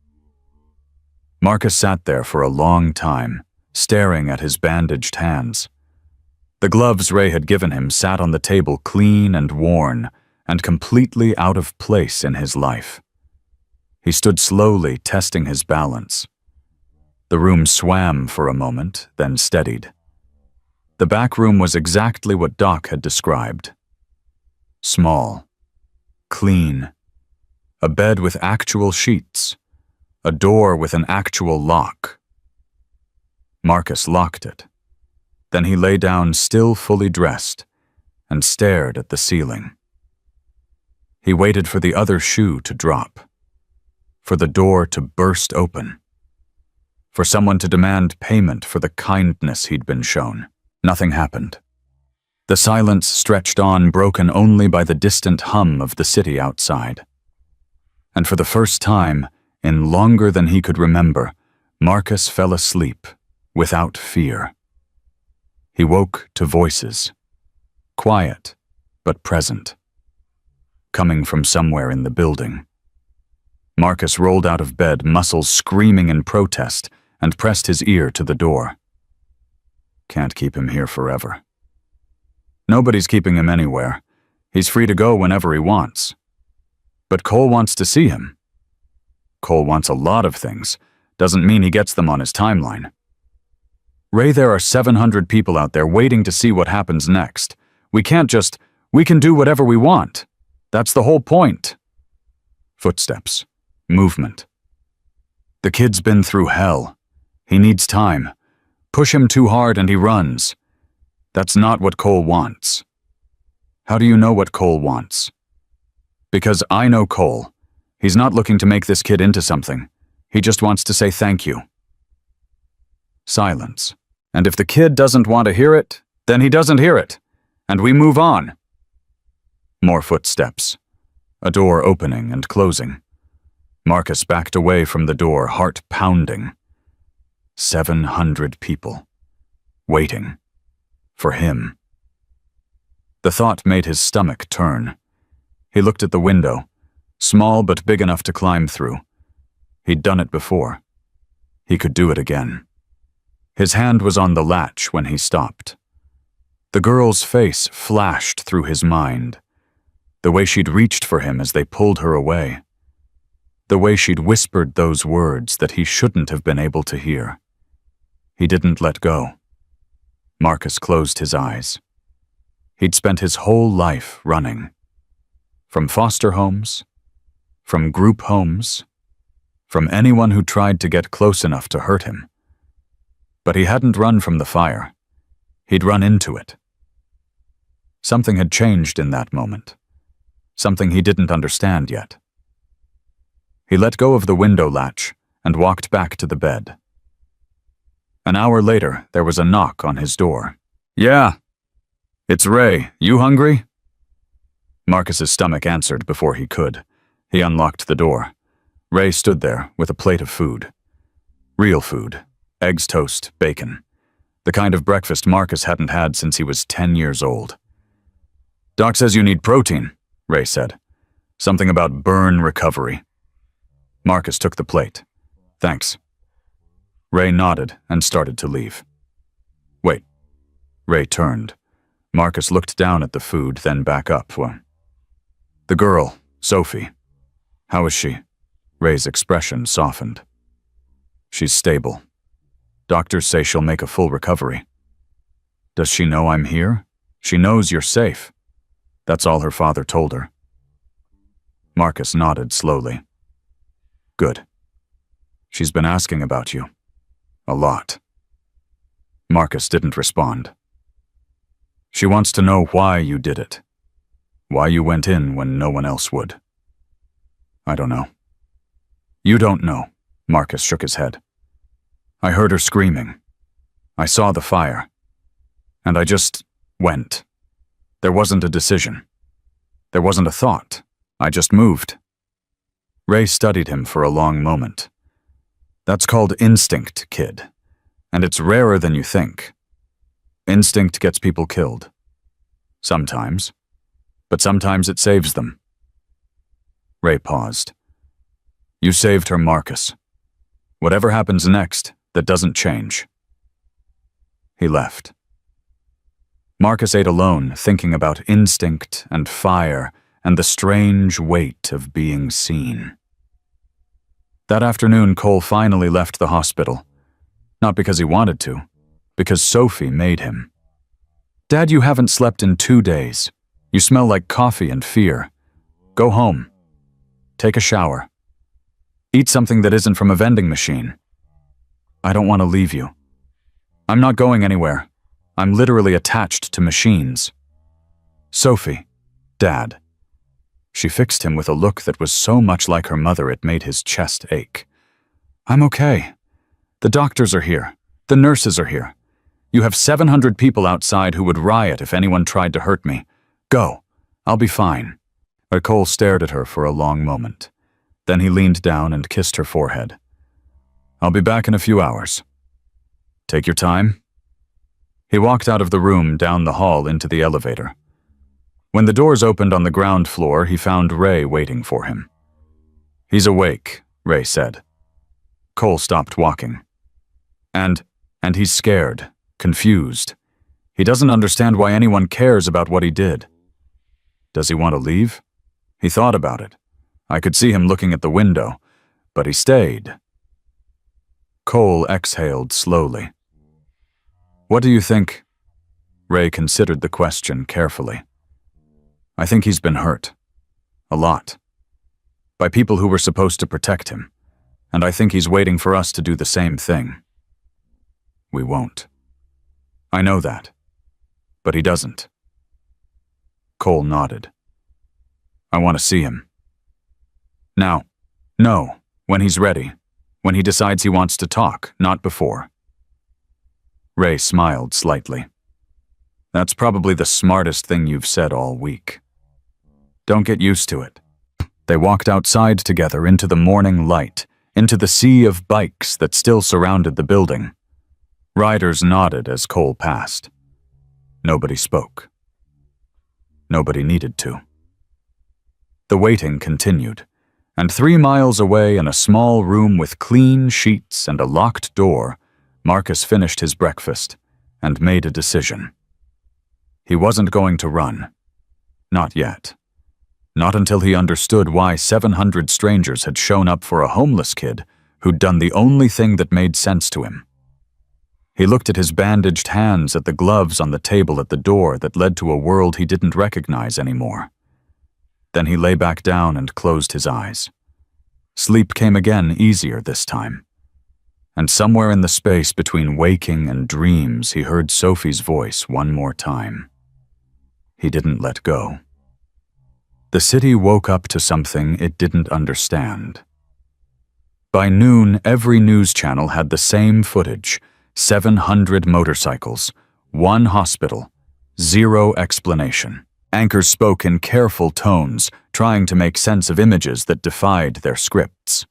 Marcus sat there for a long time, staring at his bandaged hands. The gloves Ray had given him sat on the table clean and worn, and completely out of place in his life. He stood slowly, testing his balance. The room swam for a moment, then steadied. The back room was exactly what Doc had described. Small, clean, a bed with actual sheets, a door with an actual lock. Marcus locked it. Then he lay down, still fully dressed, and stared at the ceiling. He waited for the other shoe to drop, for the door to burst open, for someone to demand payment for the kindness he'd been shown. Nothing happened. The silence stretched on, broken only by the distant hum of the city outside. And for the first time, in longer than he could remember, Marcus fell asleep, without fear. He woke to voices, quiet but present, coming from somewhere in the building. Marcus rolled out of bed, muscles screaming in protest, and pressed his ear to the door. Can't keep him here forever. Nobody's keeping him anywhere. He's free to go whenever he wants. But Cole wants to see him. Cole wants a lot of things. Doesn't mean he gets them on his timeline. Ray, there are 700 people out there waiting to see what happens next. We can do whatever we want. That's the whole point. Footsteps. movement. The kid's been through hell. He needs time. Push him too hard and he runs. That's not what Cole wants. How do you know what Cole wants? Because I know Cole. He's not looking to make this kid into something. He just wants to say thank you. Silence. And if the kid doesn't want to hear it, then he doesn't hear it. And we move on. More footsteps. A door opening and closing. Marcus backed away from the door, heart pounding. 700 people. Waiting. For him. The thought made his stomach turn. He looked at the window, small but big enough to climb through. He'd done it before. He could do it again. His hand was on the latch when he stopped. The girl's face flashed through his mind. The way she'd reached for him as they pulled her away. The way she'd whispered those words that he shouldn't have been able to hear. He didn't let go. Marcus closed his eyes. He'd spent his whole life running. From foster homes, from group homes, from anyone who tried to get close enough to hurt him. But he hadn't run from the fire. He'd run into it. Something had changed in that moment. Something he didn't understand yet. He let go of the window latch and walked back to the bed. An hour later, there was a knock on his door. "Yeah. It's Ray. You hungry?" Marcus's stomach answered before he could. He unlocked the door. Ray stood there with a plate of food. Real food. Eggs, toast, bacon. The kind of breakfast Marcus hadn't had since he was 10 years old. "Doc says you need protein," Ray said. "Something about burn recovery." Marcus took the plate. "Thanks." Ray nodded and started to leave. "Wait." Ray turned. Marcus looked down at the food, then back up. "The girl, Sophie. How is she?" Ray's expression softened. "She's stable. Doctors say she'll make a full recovery." "Does she know I'm here?" "She knows you're safe." That's all her father told her. Marcus nodded slowly. "Good. She's been asking about you. A lot." Marcus didn't respond. "She wants to know why you did it. Why you went in when no one else would." "I don't know." "You don't know," Marcus shook his head. "I heard her screaming. I saw the fire. And I just went. There wasn't a decision. There wasn't a thought. I just moved." Ray studied him for a long moment. "That's called instinct, kid. And it's rarer than you think. Instinct gets people killed. Sometimes. But sometimes it saves them." Ray paused. "You saved her, Marcus. Whatever happens next, that doesn't change." He left. Marcus ate alone, thinking about instinct and fire and the strange weight of being seen. That afternoon, Cole finally left the hospital. Not because he wanted to, because Sophie made him. "Dad, you haven't slept in 2 days. You smell like coffee and fear. Go home. Take a shower. Eat something that isn't from a vending machine. I don't want to leave you. I'm not going anywhere. I'm literally attached to machines. Sophie, Dad." She fixed him with a look that was so much like her mother it made his chest ache. "I'm okay. The doctors are here. The nurses are here. You have 700 people outside who would riot if anyone tried to hurt me. Go. I'll be fine." But Cole stared at her for a long moment. Then he leaned down and kissed her forehead. "I'll be back in a few hours. Take your time." He walked out of the room, down the hall, into the elevator. When the doors opened on the ground floor, he found Ray waiting for him. "He's awake," Ray said. Cole stopped walking. And he's scared, confused. He doesn't understand why anyone cares about what he did. Does he want to leave? He thought about it. I could see him looking at the window, but he stayed. Cole exhaled slowly. "What do you think?" Ray considered the question carefully. "I think he's been hurt. A lot. by people who were supposed to protect him, and I think he's waiting for us to do the same thing. We won't. I know that, but he doesn't. Cole nodded. I want to see him. Now. No, when he's ready. When he decides he wants to talk, not before. Ray smiled slightly. That's probably the smartest thing you've said all week. Don't get used to it. They walked outside together into the morning light, into the sea of bikes that still surrounded the building. Riders nodded as Cole passed. Nobody spoke. Nobody needed to. The waiting continued, and 3 miles away in a small room with clean sheets and a locked door, Marcus finished his breakfast and made a decision. He wasn't going to run. Not yet. Not until he understood why 700 strangers had shown up for a homeless kid who'd done the only thing that made sense to him. He looked at his bandaged hands, at the gloves on the table at the door that led to a world he didn't recognize anymore. Then he lay back down and closed his eyes. Sleep came again, easier this time. And somewhere in the space between waking and dreams, he heard Sophie's voice one more time. He didn't let go. The city woke up to something it didn't understand. By noon, every news channel had the same footage: 700 motorcycles, 1 hospital, 0 explanation. Anchors spoke in careful tones, trying to make sense of images that defied their scripts.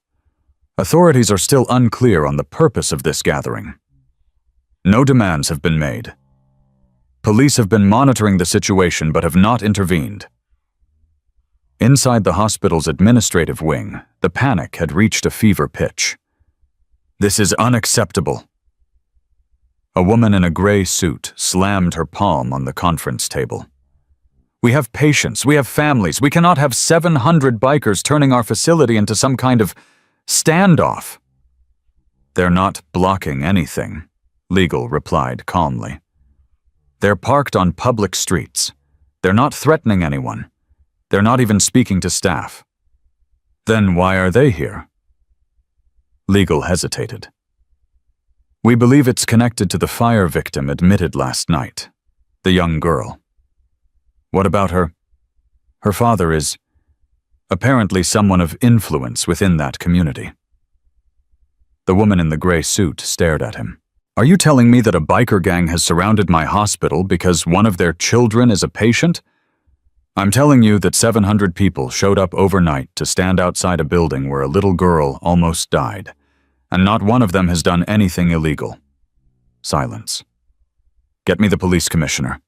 Authorities are still unclear on the purpose of this gathering. No demands have been made. Police have been monitoring the situation but have not intervened. Inside the hospital's administrative wing, the panic had reached a fever pitch. This is unacceptable. A woman in a gray suit slammed her palm on the conference table. We have patients, we have families, we cannot have 700 bikers turning our facility into some kind of standoff. They're not blocking anything, Legal replied calmly. They're parked on public streets. They're not threatening anyone. They're not even speaking to staff. Then why are they here? Legal hesitated. We believe it's connected to the fire victim admitted last night, the young girl. What about her? Her father is apparently someone of influence within that community. The woman in the gray suit stared at him. Are you telling me that a biker gang has surrounded my hospital because one of their children is a patient? I'm telling you that 700 people showed up overnight to stand outside a building where a little girl almost died, and not one of them has done anything illegal. Silence. Get me the police commissioner.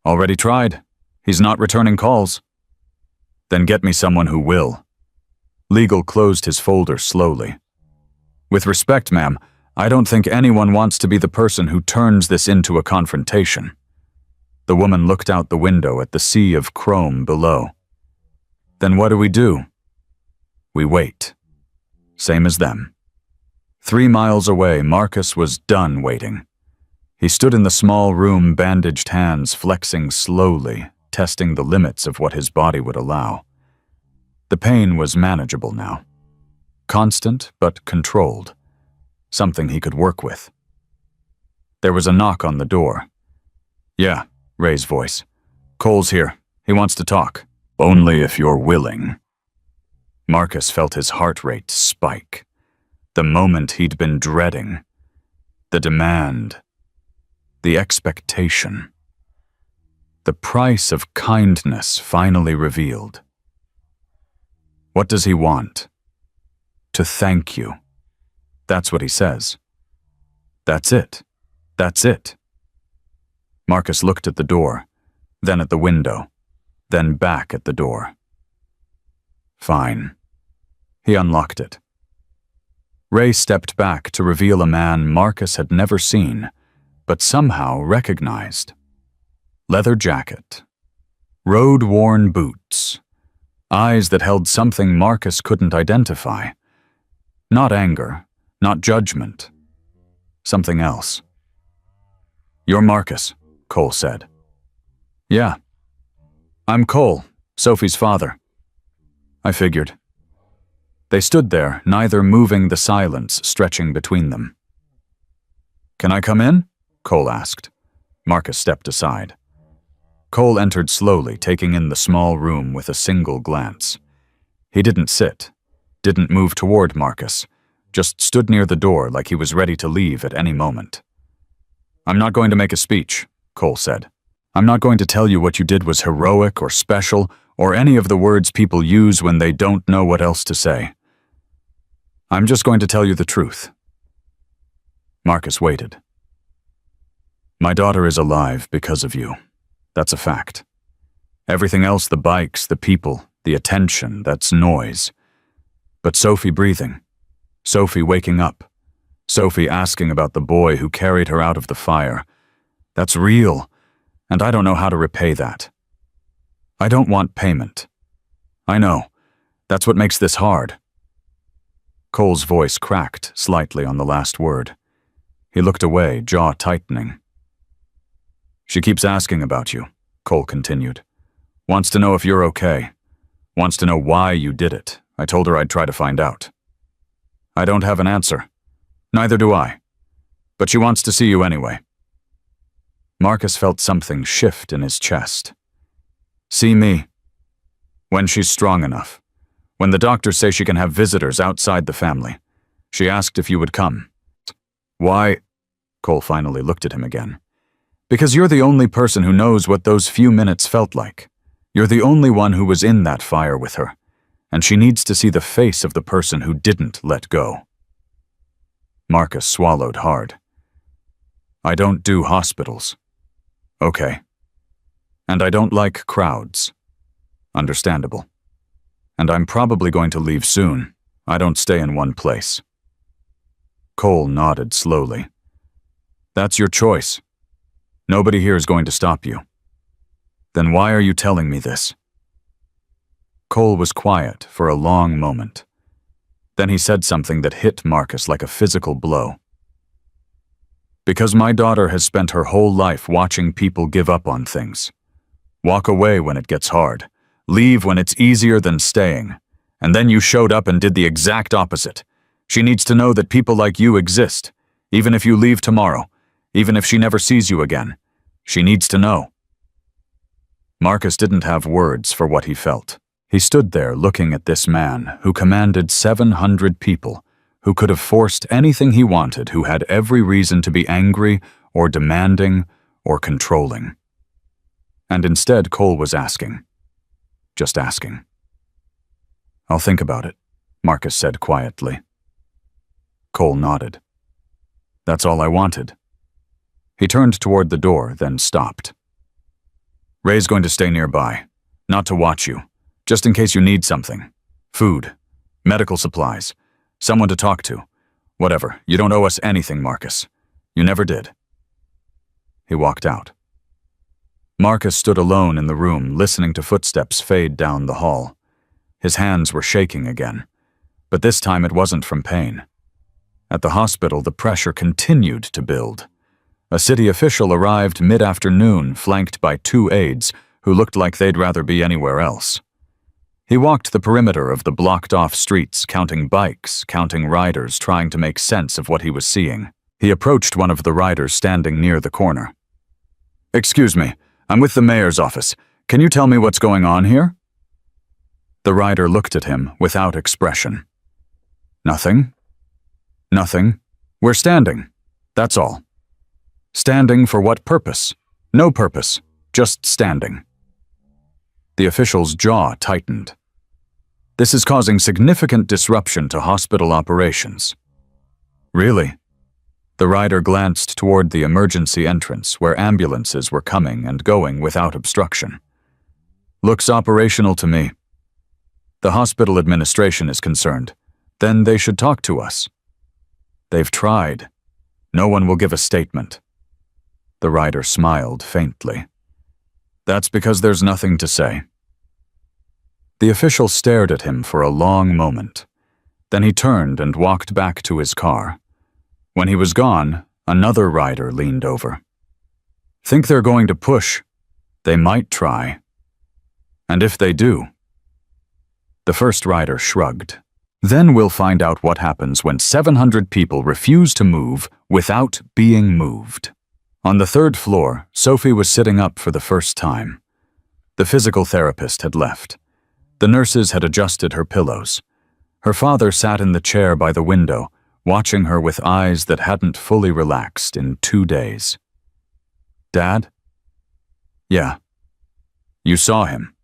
Already tried. He's not returning calls. Then get me someone who will. Legal closed his folder slowly. With respect, ma'am, I don't think anyone wants to be the person who turns this into a confrontation. The woman looked out the window at the sea of chrome below. Then what do? We wait. Same as them. 3 miles away, Marcus was done waiting. He stood in the small room, bandaged hands flexing slowly, testing the limits of what his body would allow. The pain was manageable now. Constant but controlled. Something he could work with. There was a knock on the door. Yeah, Ray's voice. Cole's here. He wants to talk. Only if you're willing. Marcus felt his heart rate spike. The moment he'd been dreading. The demand. The expectation. The price of kindness finally revealed. What does he want? To thank you. That's what he says. That's it. That's it. Marcus looked at the door, then at the window, then back at the door. Fine. He unlocked it. Ray stepped back to reveal a man Marcus had never seen, but somehow recognized. Leather jacket. Road-worn boots. Eyes that held something Marcus couldn't identify. Not anger, not judgment. Something else. You're Marcus, Cole said. Yeah. I'm Cole, Sophie's father. I figured. They stood there, neither moving, the silence stretching between them. "Can I come in?" Cole asked. Marcus stepped aside. Cole entered slowly, taking in the small room with a single glance. He didn't sit, didn't move toward Marcus, just stood near the door like he was ready to leave at any moment. "I'm not going to make a speech," Cole said. "I'm not going to tell you what you did was heroic or special or any of the words people use when they don't know what else to say. I'm just going to tell you the truth." Marcus waited. "My daughter is alive because of you. That's a fact. Everything else, the bikes, the people, the attention, that's noise. But Sophie breathing, Sophie waking up, Sophie asking about the boy who carried her out of the fire, that's real, and I don't know how to repay that. I don't want payment. I know. That's what makes this hard." Cole's voice cracked slightly on the last word. He looked away, jaw tightening. "She keeps asking about you," Cole continued. "Wants to know if you're okay. Wants to know why you did it. I told her I'd try to find out. I don't have an answer. Neither do I. But she wants to see you anyway." Marcus felt something shift in his chest. "See me. When she's strong enough. When the doctors say she can have visitors outside the family. She asked if you would come." "Why?" Cole finally looked at him again. "Because you're the only person who knows what those few minutes felt like. You're the only one who was in that fire with her, and she needs to see the face of the person who didn't let go." Marcus swallowed hard. "I don't do hospitals." "Okay. And I don't like crowds." "Understandable. And I'm probably going to leave soon. I don't stay in one place." Cole nodded slowly. "That's your choice. Nobody here is going to stop you. Then why are you telling me this?" Cole was quiet for a long moment. Then he said something that hit Marcus like a physical blow. "Because my daughter has spent her whole life watching people give up on things. Walk away when it gets hard. Leave when it's easier than staying. And then you showed up and did the exact opposite. She needs to know that people like you exist, even if you leave tomorrow, even if she never sees you again. She needs to know." Marcus didn't have words for what he felt. He stood there looking at this man who commanded 700 people, who could have forced anything he wanted, who had every reason to be angry or demanding or controlling. And instead Cole was asking. Just asking. "I'll think about it," Marcus said quietly. Cole nodded. "That's all I wanted." He turned toward the door, then stopped. "Ray's going to stay nearby, not to watch you, just in case you need something. Food, medical supplies, someone to talk to. Whatever, you don't owe us anything, Marcus. You never did." He walked out. Marcus stood alone in the room, listening to footsteps fade down the hall. His hands were shaking again, but this time it wasn't from pain. At the hospital, the pressure continued to build. A city official arrived mid-afternoon, flanked by 2 aides who looked like they'd rather be anywhere else. He walked the perimeter of the blocked-off streets, counting bikes, counting riders, trying to make sense of what he was seeing. He approached one of the riders standing near the corner. "Excuse me, I'm with the mayor's office. Can you tell me what's going on here?" The rider looked at him without expression. "Nothing. Nothing. We're standing. That's all." "Standing for what purpose?" "No purpose. Just standing." The official's jaw tightened. "This is causing significant disruption to hospital operations." "Really?" The rider glanced toward the emergency entrance where ambulances were coming and going without obstruction. "Looks operational to me." "The hospital administration is concerned. Then they should talk to us." "They've tried. No one will give a statement." The rider smiled faintly. "That's because there's nothing to say." The official stared at him for a long moment. Then he turned and walked back to his car. When he was gone, another rider leaned over. "Think they're going to push? They might try. And if they do..." The first rider shrugged. Then we'll find out what happens when 700 people refuse to move without being moved. On the third floor, Sophie was sitting up for the first time. The physical therapist had left. The nurses had adjusted her pillows. Her father sat in the chair by the window, watching her with eyes that hadn't fully relaxed in 2 days. "Dad?" "Yeah." "You saw him?"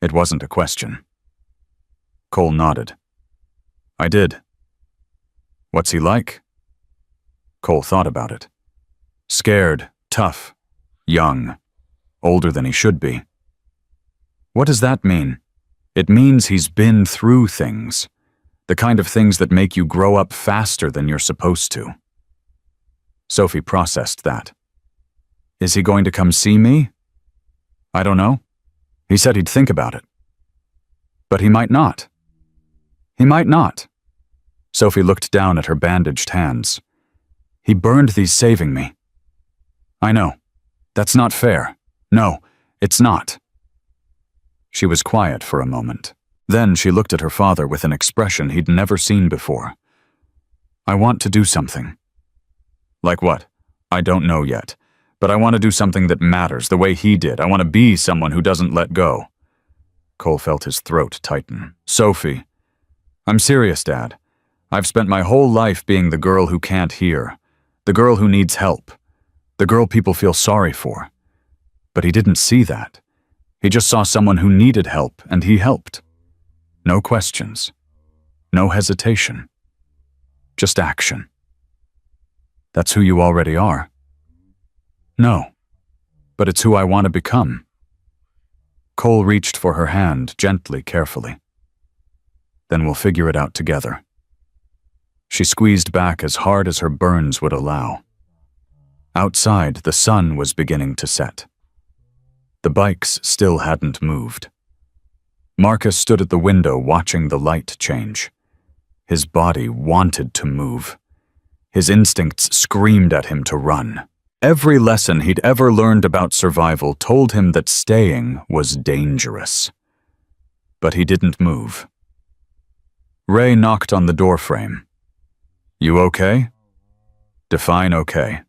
It wasn't a question. Cole nodded. "I did." "What's he like?" Cole thought about it. Scared, tough, young, older than he should be. What does that mean? It means he's been through things, the kind of things that make you grow up faster than you're supposed to. Sophie processed that. "Is he going to come see me?" "I don't know. He said he'd think about it." "But he might not." "He might not." Sophie looked down at her bandaged hands. "He burned these saving me." "I know. That's not fair. No, it's not." She was quiet for a moment. Then she looked at her father with an expression he'd never seen before. "I want to do something." "Like what?" "I don't know yet. But I want to do something that matters, the way he did. I want to be someone who doesn't let go." Cole felt his throat tighten. "Sophie." "I'm serious, Dad. I've spent my whole life being the girl who can't hear, the girl who needs help, the girl people feel sorry for. But he didn't see that. He just saw someone who needed help, and he helped. No questions. No hesitation. Just action. That's who you already are." "No, but it's who I want to become." Cole reached for her hand gently, carefully. "Then we'll figure it out together." She squeezed back as hard as her burns would allow. Outside, the sun was beginning to set. The bikes still hadn't moved. Marcus stood at the window watching the light change. His body wanted to move. His instincts screamed at him to run. Every lesson he'd ever learned about survival told him that staying was dangerous. But he didn't move. Ray knocked on the doorframe. "You okay?" "Define okay."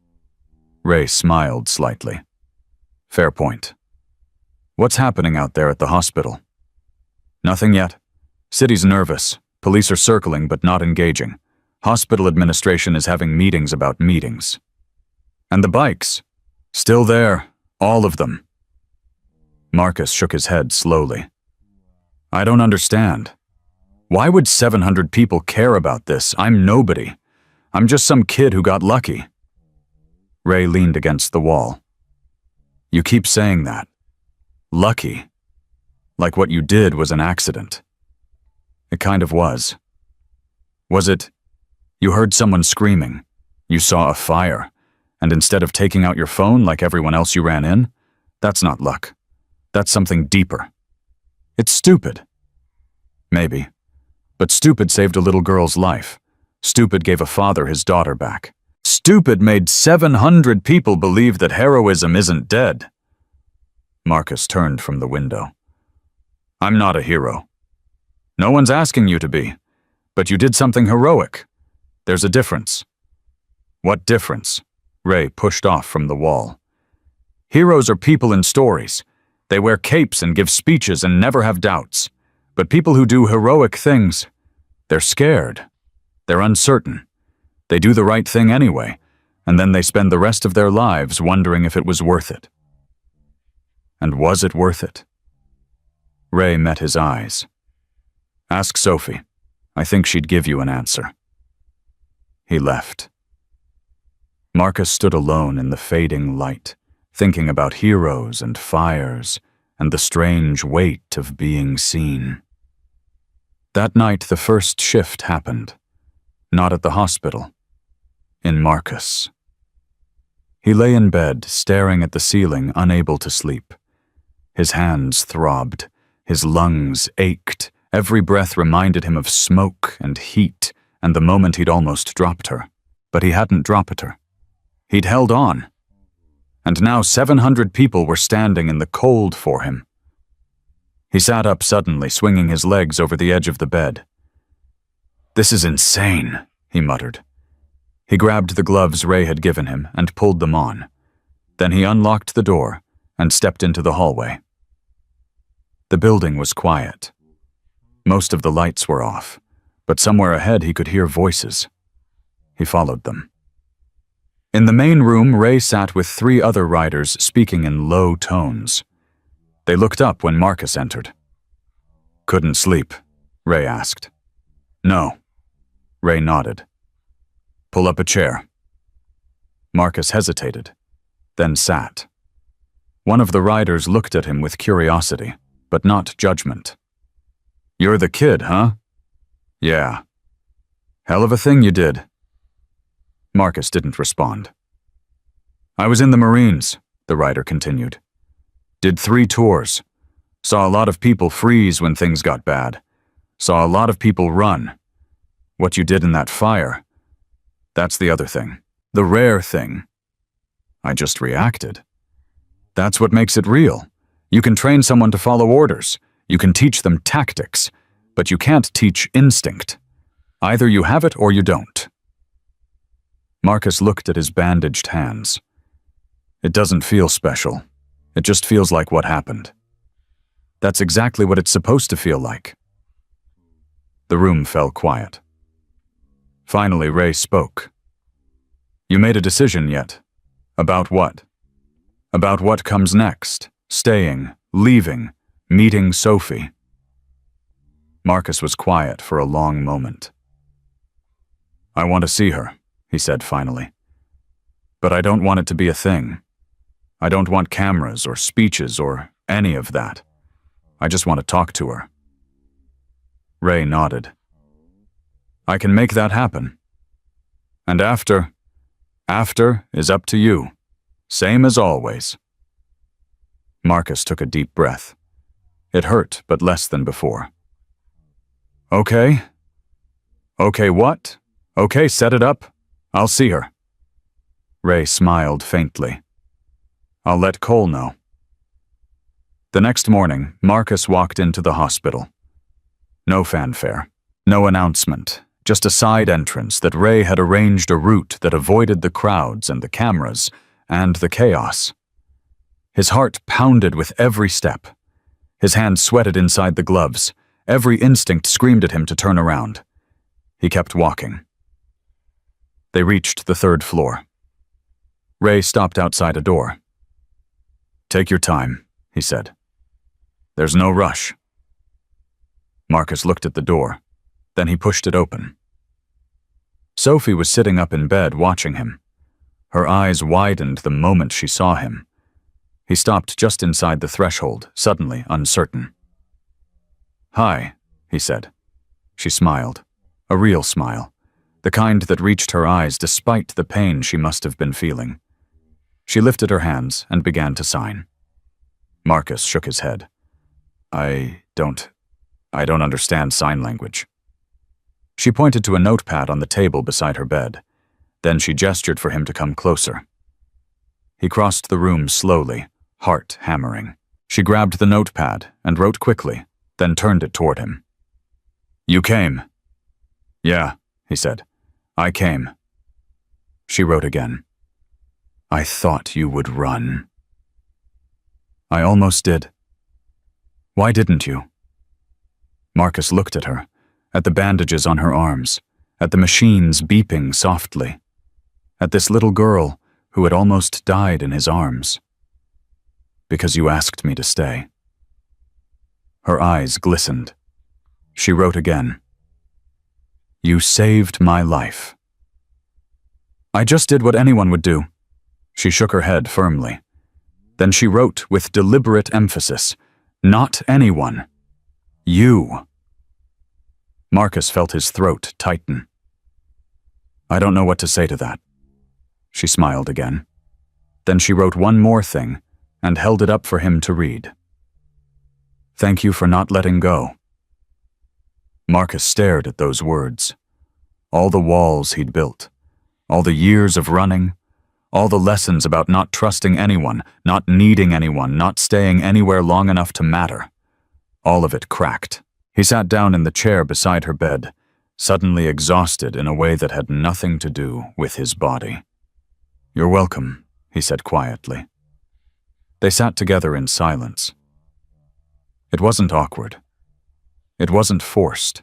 Ray smiled slightly. "Fair point. What's happening out there at the hospital?" "Nothing yet. City's nervous. Police are circling but not engaging. Hospital administration is having meetings about meetings." "And the bikes?" "Still there. All of them." Marcus shook his head slowly. "I don't understand. Why would 700 people care about this? I'm nobody. I'm just some kid who got lucky." Ray leaned against the wall. "You keep saying that. Lucky. Like what you did was an accident." "It kind of was." "Was it? You heard someone screaming. You saw a fire. And instead of taking out your phone like everyone else you ran in, that's not luck. That's something deeper. It's stupid." "Maybe. But stupid saved a little girl's life. Stupid gave a father his daughter back. Stupid made 700 people believe that heroism isn't dead." Marcus turned from the window. "I'm not a hero. No one's asking you to be. But you did something heroic. There's a difference." "What difference?" Ray pushed off from the wall. "Heroes are people in stories. They wear capes and give speeches and never have doubts. But people who do heroic things, they're scared. They're uncertain. They do the right thing anyway, and then they spend the rest of their lives wondering if it was worth it." "And was it worth it?" Ray met his eyes. "Ask Sophie. I think she'd give you an answer." He left. Marcus stood alone in the fading light, thinking about heroes and fires and the strange weight of being seen. That night, the first shift happened. Not at the hospital. In Marcus. He lay in bed, staring at the ceiling, unable to sleep. His hands throbbed. His lungs ached. Every breath reminded him of smoke and heat and the moment he'd almost dropped her. But he hadn't dropped her. He'd held on. And now 700 people were standing in the cold for him. He sat up suddenly, swinging his legs over the edge of the bed. "This is insane," he muttered. He grabbed the gloves Ray had given him and pulled them on. Then he unlocked the door and stepped into the hallway. The building was quiet. Most of the lights were off, but somewhere ahead he could hear voices. He followed them. In the main room, Ray sat with 3 other riders speaking in low tones. They looked up when Marcus entered. "Couldn't sleep?" Ray asked. "No." Ray nodded. "Pull up a chair." Marcus hesitated, then sat. One of the riders looked at him with curiosity, but not judgment. "You're the kid, huh?" "Yeah." "Hell of a thing you did." Marcus didn't respond. "I was in the Marines," the rider continued. "Did 3 tours. Saw a lot of people freeze when things got bad. Saw a lot of people run. What you did in that fire, that's the other thing. The rare thing. I just reacted. That's what makes it real. You can train someone to follow orders. You can teach them tactics, but you can't teach instinct. Either you have it or you don't." Marcus looked at his bandaged hands. "It doesn't feel special. It just feels like what happened." "That's exactly what it's supposed to feel like." The room fell quiet. Finally, Ray spoke. "You made a decision yet? About what? About what comes next? Staying, leaving, meeting Sophie?" Marcus was quiet for a long moment. "I want to see her," he said finally. "But I don't want it to be a thing. I don't want cameras or speeches or any of that. I just want to talk to her." Ray nodded. "I can make that happen. And after is up to you. Same as always." Marcus took a deep breath. It hurt, but less than before. "Okay. Okay, what? Okay, set it up. I'll see her." Ray smiled faintly. "I'll let Cole know." The next morning, Marcus walked into the hospital. No fanfare, no announcement, just a side entrance that Ray had arranged a route that avoided the crowds and the cameras and the chaos. His heart pounded with every step. His hands sweated inside the gloves. Every instinct screamed at him to turn around. He kept walking. They reached the 3rd floor. Ray stopped outside a door. "Take your time," he said. "There's no rush." Marcus looked at the door. Then he pushed it open. Sophie was sitting up in bed watching him. Her eyes widened the moment she saw him. He stopped just inside the threshold, suddenly uncertain. "Hi," he said. She smiled, a real smile, the kind that reached her eyes despite the pain she must have been feeling. She lifted her hands and began to sign. Marcus shook his head. I don't understand sign language." She pointed to a notepad on the table beside her bed. Then she gestured for him to come closer. He crossed the room slowly, heart hammering. She grabbed the notepad and wrote quickly, then turned it toward him. "You came." "Yeah," he said. "I came." She wrote again. "I thought you would run." "I almost did." "Why didn't you?" Marcus looked at her, at the bandages on her arms, at the machines beeping softly, at this little girl who had almost died in his arms. "Because you asked me to stay." Her eyes glistened. She wrote again. "You saved my life." "I just did what anyone would do." She shook her head firmly. Then she wrote with deliberate emphasis, "Not anyone. You." Marcus felt his throat tighten. "I don't know what to say to that." She smiled again. Then she wrote one more thing and held it up for him to read. "Thank you for not letting go." Marcus stared at those words. All the walls he'd built, all the years of running, all the lessons about not trusting anyone, not needing anyone, not staying anywhere long enough to matter. All of it cracked. He sat down in the chair beside her bed, suddenly exhausted in a way that had nothing to do with his body. "You're welcome," he said quietly. They sat together in silence. It wasn't awkward. It wasn't forced.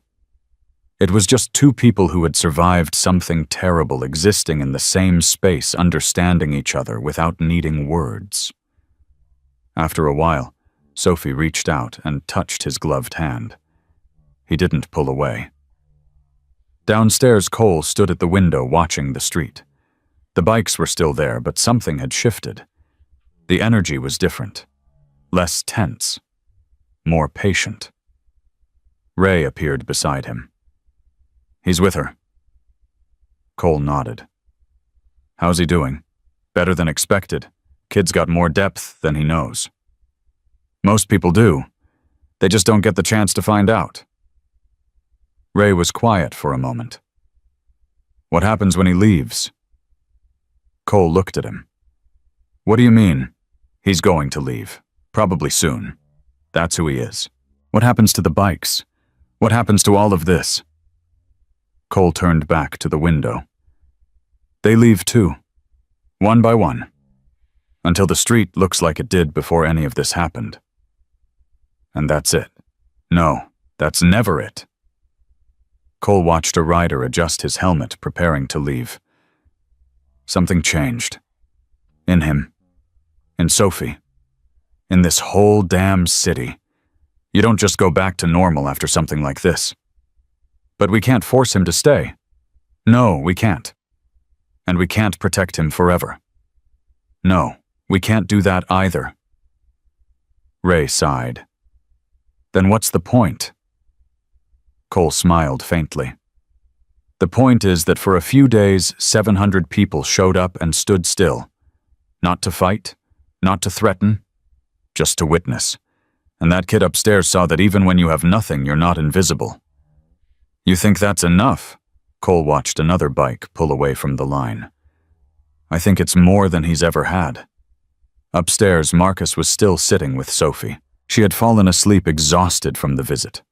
It was just two people who had survived something terrible existing in the same space, understanding each other without needing words. After a while, Sophie reached out and touched his gloved hand. He didn't pull away. Downstairs, Cole stood at the window watching the street. The bikes were still there, but something had shifted. The energy was different. Less tense. More patient. Ray appeared beside him. "He's with her." Cole nodded. "How's he doing?" "Better than expected. Kid's got more depth than he knows." "Most people do. They just don't get the chance to find out." Ray was quiet for a moment. "What happens when he leaves?" Cole looked at him. "What do you mean?" "He's going to leave. Probably soon. That's who he is." "What happens to the bikes? What happens to all of this?" Cole turned back to the window. "They leave too. One by one. Until the street looks like it did before any of this happened. And that's it. No, that's never it." Cole watched a rider adjust his helmet, preparing to leave. Something changed. In him. In Sophie. In this whole damn city. You don't just go back to normal after something like this. But we can't force him to stay. No, we can't. And we can't protect him forever. No, we can't do that either. Ray sighed. "Then what's the point?" Cole smiled faintly. "The point is that for a few days, 700 people showed up and stood still. Not to fight, not to threaten, just to witness. And that kid upstairs saw that even when you have nothing, you're not invisible." "You think that's enough?" Cole watched another bike pull away from the line. "I think it's more than he's ever had." Upstairs, Marcus was still sitting with Sophie. She had fallen asleep exhausted from the visit.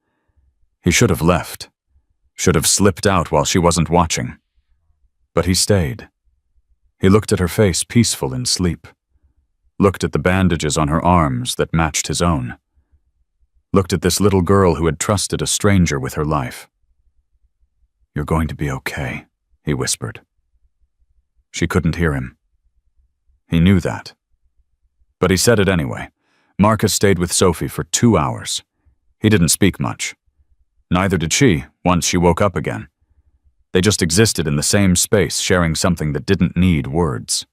He should have left. Should have slipped out while she wasn't watching. But he stayed. He looked at her face, peaceful in sleep. Looked at the bandages on her arms that matched his own. Looked at this little girl who had trusted a stranger with her life. "You're going to be okay," he whispered. She couldn't hear him. He knew that. But he said it anyway. Marcus stayed with Sophie for 2 hours. He didn't speak much. Neither did she, once she woke up again. They just existed in the same space, sharing something that didn't need words.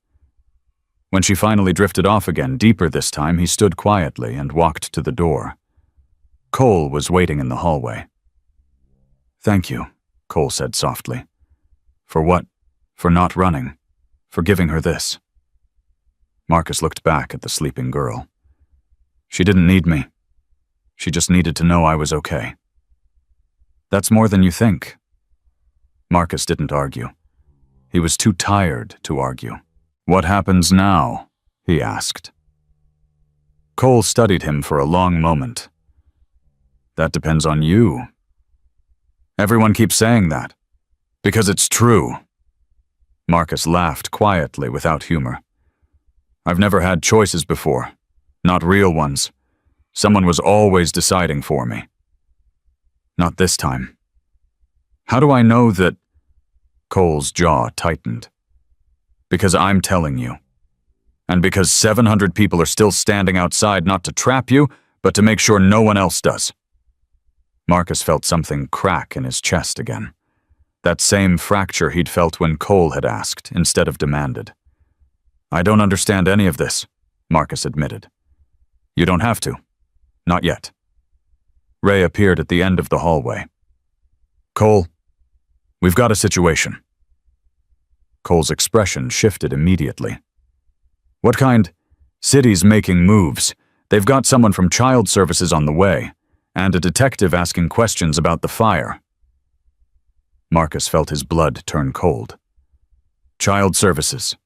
When she finally drifted off again, deeper this time, he stood quietly and walked to the door. Cole was waiting in the hallway. "Thank you," Cole said softly. "For what? For not running. For giving her this." Marcus looked back at the sleeping girl. "She didn't need me. She just needed to know I was okay." "That's more than you think." Marcus didn't argue. He was too tired to argue. "What happens now?" he asked. Cole studied him for a long moment. "That depends on you." "Everyone keeps saying that. Because it's true." Marcus laughed quietly without humor. "I've never had choices before. Not real ones. Someone was always deciding for me. Not this time." "How do I know that?" Cole's jaw tightened. "Because I'm telling you. And because 700 people are still standing outside, not to trap you, but to make sure no one else does." Marcus felt something crack in his chest again. That same fracture he'd felt when Cole had asked, instead of demanded. "I don't understand any of this," Marcus admitted. "You don't have to. Not yet." Ray appeared at the end of the hallway. "Cole, we've got a situation." Cole's expression shifted immediately. "What kind?" "City's making moves. They've got someone from child services on the way, and a detective asking questions about the fire." Marcus felt his blood turn cold. "Child services."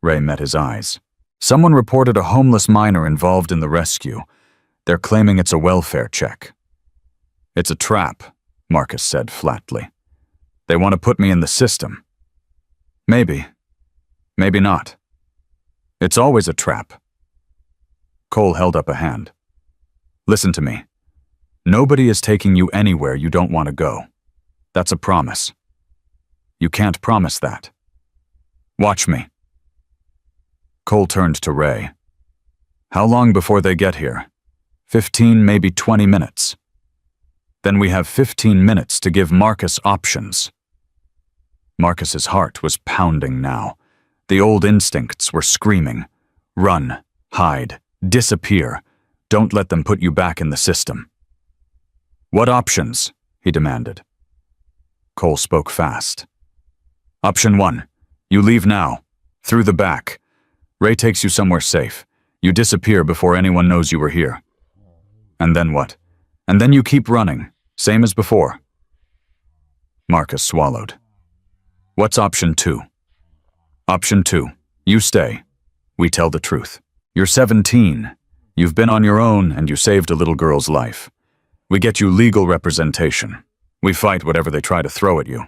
Ray met his eyes. "Someone reported a homeless minor involved in the rescue. They're claiming it's a welfare check." "It's a trap," Marcus said flatly. They want to put me in the system. Maybe. Maybe not. It's always a trap. Cole held up a hand. Listen to me. Nobody is taking you anywhere you don't want to go. That's a promise. You can't promise that. Watch me. Cole turned to Ray. How long before they get here? 15, maybe 20 minutes. Then we have 15 minutes to give Marcus options. Marcus's heart was pounding now. The old instincts were screaming. Run, hide, disappear. Don't let them put you back in the system. What options? He demanded. Cole spoke fast. Option 1. You leave now. Through the back. Ray takes you somewhere safe. You disappear before anyone knows you were here. And then what? And then you keep running, same as before. Marcus swallowed. What's option 2? Option 2. You stay. We tell the truth. You're 17. You've been on your own and you saved a little girl's life. We get you legal representation. We fight whatever they try to throw at you.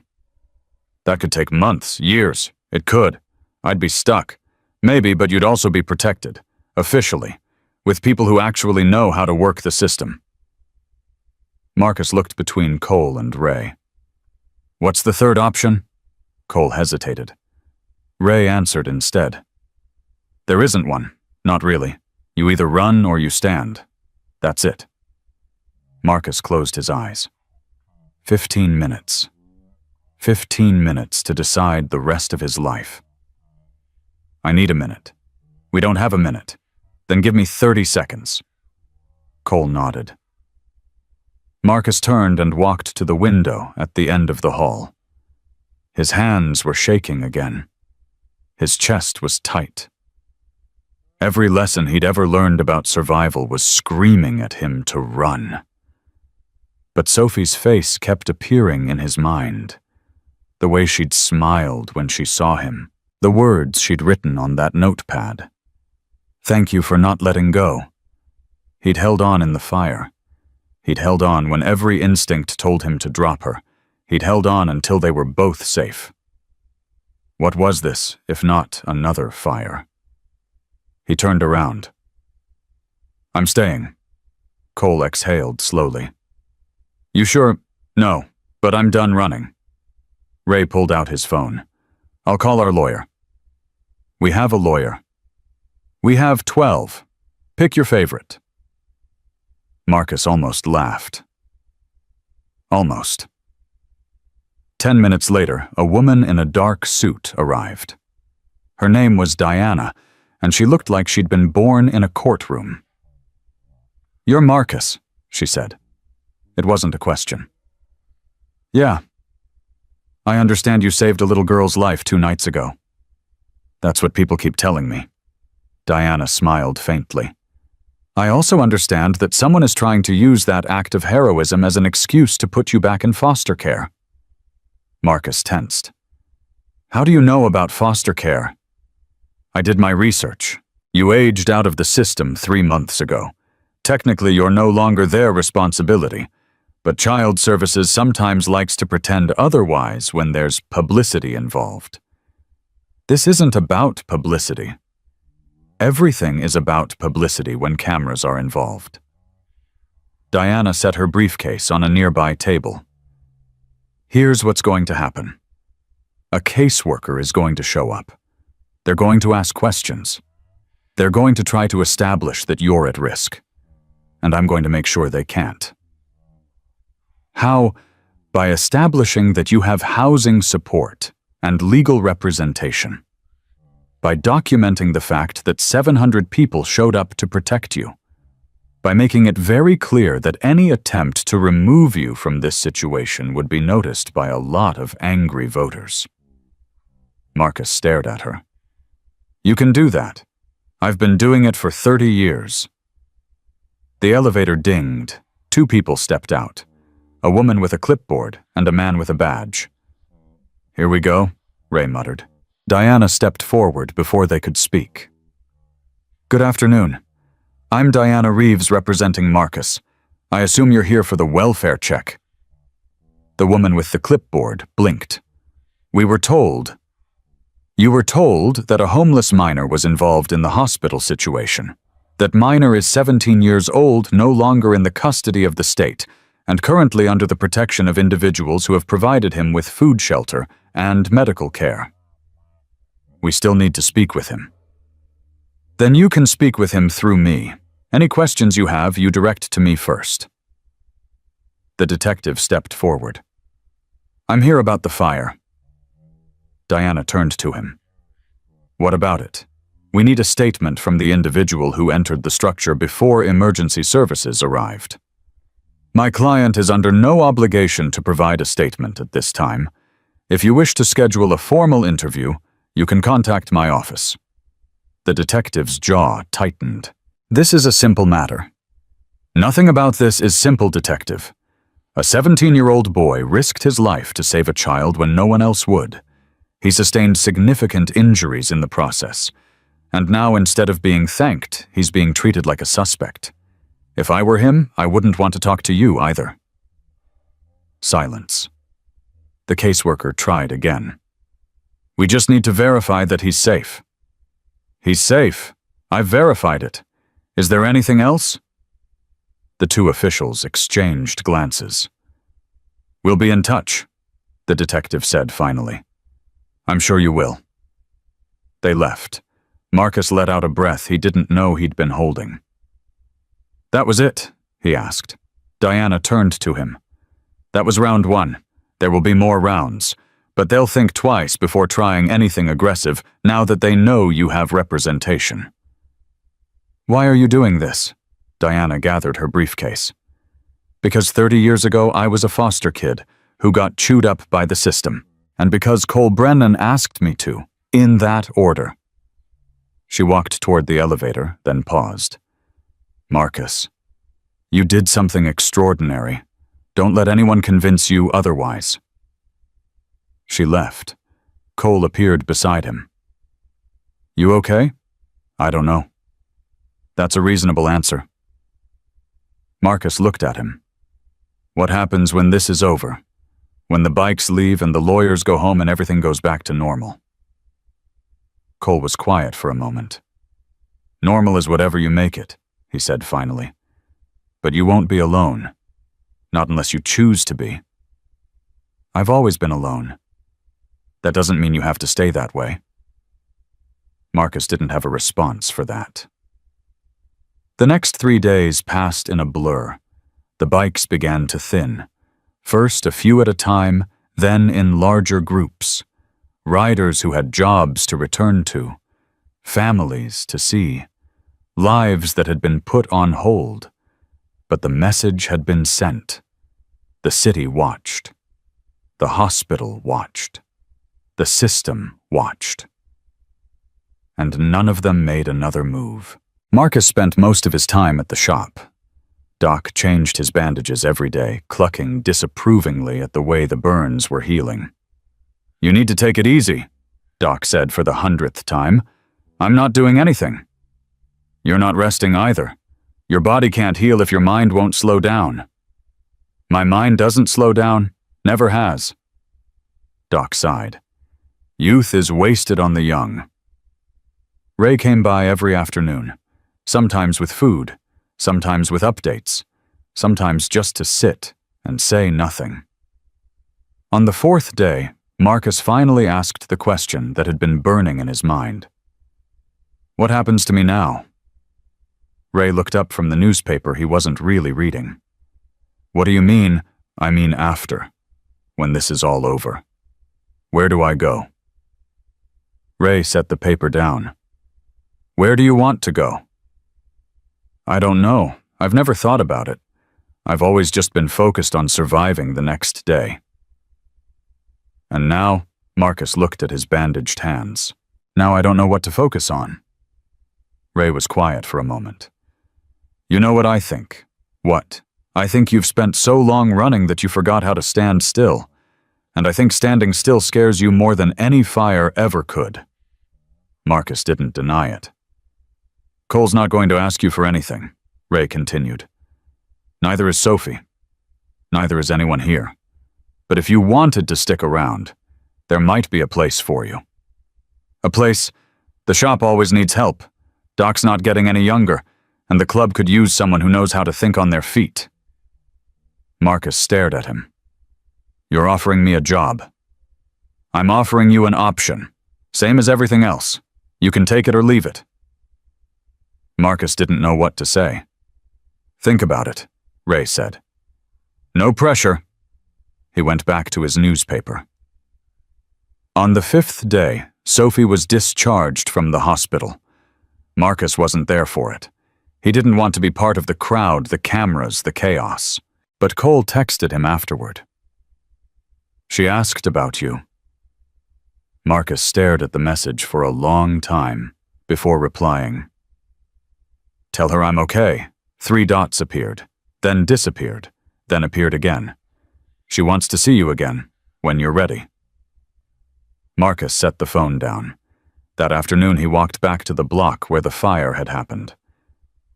That could take months, years. It could. I'd be stuck. Maybe, but you'd also be protected. Officially. With people who actually know how to work the system. Marcus looked between Cole and Ray. What's the third option? Cole hesitated. Ray answered instead. There isn't one. Not really. You either run or you stand. That's it. Marcus closed his eyes. 15 minutes. 15 minutes to decide the rest of his life. I need a minute. We don't have a minute. Then give me 30 seconds. Cole nodded. Marcus turned and walked to the window at the end of the hall. His hands were shaking again. His chest was tight. Every lesson he'd ever learned about survival was screaming at him to run. But Sophie's face kept appearing in his mind. The way she'd smiled when she saw him. The words she'd written on that notepad. Thank you for not letting go. He'd held on in the fire. He'd held on when every instinct told him to drop her. He'd held on until they were both safe. What was this, if not another fire? He turned around. I'm staying. Cole exhaled slowly. You sure? No, but I'm done running. Ray pulled out his phone. I'll call our lawyer. We have a lawyer. We have 12. Pick your favorite. Marcus almost laughed. Almost. 10 minutes later, a woman in a dark suit arrived. Her name was Diana, and she looked like she'd been born in a courtroom. You're Marcus, she said. It wasn't a question. Yeah. I understand you saved a little girl's life 2 nights ago. That's what people keep telling me. Diana smiled faintly. I also understand that someone is trying to use that act of heroism as an excuse to put you back in foster care. Marcus tensed. How do you know about foster care? I did my research. You aged out of the system 3 months ago. Technically, you're no longer their responsibility, but Child Services sometimes likes to pretend otherwise when there's publicity involved. This isn't about publicity. Everything is about publicity when cameras are involved. Diana set her briefcase on a nearby table. Here's what's going to happen. A caseworker is going to show up. They're going to ask questions. They're going to try to establish that you're at risk. And I'm going to make sure they can't. How? By establishing that you have housing support and legal representation. By documenting the fact that 700 people showed up to protect you. By making it very clear that any attempt to remove you from this situation would be noticed by a lot of angry voters. Marcus stared at her. You can do that. I've been doing it for 30 years. The elevator dinged. 2 people stepped out. A woman with a clipboard and a man with a badge. Here we go, Ray muttered. Diana stepped forward before they could speak. Good afternoon. I'm Diana Reeves representing Marcus. I assume you're here for the welfare check. The woman with the clipboard blinked. You were told that a homeless minor was involved in the hospital situation. That minor is 17 years old, no longer in the custody of the state, and currently under the protection of individuals who have provided him with food shelter and medical care. We still need to speak with him. Then you can speak with him through me. Any questions you have, you direct to me first. The detective stepped forward. I'm here about the fire. Diana turned to him. What about it? We need a statement from the individual who entered the structure before emergency services arrived. My client is under no obligation to provide a statement at this time. If you wish to schedule a formal interview, you can contact my office. The detective's jaw tightened. This is a simple matter. Nothing about this is simple, detective. A 17-year-old boy risked his life to save a child when no one else would. He sustained significant injuries in the process. And now, instead of being thanked, he's being treated like a suspect. If I were him, I wouldn't want to talk to you either. Silence. The caseworker tried again. We just need to verify that he's safe. He's safe. I've verified it. Is there anything else? The two officials exchanged glances. We'll be in touch, the detective said finally. I'm sure you will. They left. Marcus let out a breath he didn't know he'd been holding. That was it, he asked. Diana turned to him. That was round 1. There will be more rounds, but they'll think twice before trying anything aggressive now that they know you have representation. Why are you doing this? Diana gathered her briefcase. Because 30 years ago I was a foster kid who got chewed up by the system, and because Cole Brennan asked me to, in that order. She walked toward the elevator, then paused. Marcus, you did something extraordinary. Don't let anyone convince you otherwise. She left. Cole appeared beside him. You okay? I don't know. That's a reasonable answer. Marcus looked at him. What happens when this is over? When the bikes leave and the lawyers go home and everything goes back to normal? Cole was quiet for a moment. Normal is whatever you make it, he said finally. But you won't be alone. Not unless you choose to be. I've always been alone. That doesn't mean you have to stay that way. Marcus didn't have a response for that. The next 3 days passed in a blur. The bikes began to thin. First a few at a time, then in larger groups. Riders who had jobs to return to, families to see, lives that had been put on hold. But the message had been sent. The city watched. The hospital watched. The system watched. And none of them made another move. Marcus spent most of his time at the shop. Doc changed his bandages every day, clucking disapprovingly at the way the burns were healing. You need to take it easy, Doc said for the 100th time. I'm not doing anything. You're not resting either. Your body can't heal if your mind won't slow down. My mind doesn't slow down, never has. Doc sighed. Youth is wasted on the young. Ray came by every afternoon, sometimes with food, sometimes with updates, sometimes just to sit and say nothing. On the 4th day, Marcus finally asked the question that had been burning in his mind. What happens to me now? Ray looked up from the newspaper he wasn't really reading. What do you mean? I mean after, when this is all over. Where do I go? Ray set the paper down. Where do you want to go? I don't know. I've never thought about it. I've always just been focused on surviving the next day. And now, Marcus looked at his bandaged hands. Now I don't know what to focus on. Ray was quiet for a moment. You know what I think? What? I think you've spent so long running that you forgot how to stand still. And I think standing still scares you more than any fire ever could. Marcus didn't deny it. Cole's not going to ask you for anything, Ray continued. Neither is Sophie. Neither is anyone here. But if you wanted to stick around, there might be a place for you. A place. The shop always needs help. Doc's not getting any younger, and the club could use someone who knows how to think on their feet. Marcus stared at him. You're offering me a job. I'm offering you an option, same as everything else. You can take it or leave it. Marcus didn't know what to say. Think about it, Ray said. No pressure. He went back to his newspaper. On the 5th day, Sophie was discharged from the hospital. Marcus wasn't there for it. He didn't want to be part of the crowd, the cameras, the chaos. But Cole texted him afterward. She asked about you. Marcus stared at the message for a long time before replying. Tell her I'm okay. 3 dots appeared, then disappeared, then appeared again. She wants to see you again, when you're ready. Marcus set the phone down. That afternoon he walked back to the block where the fire had happened.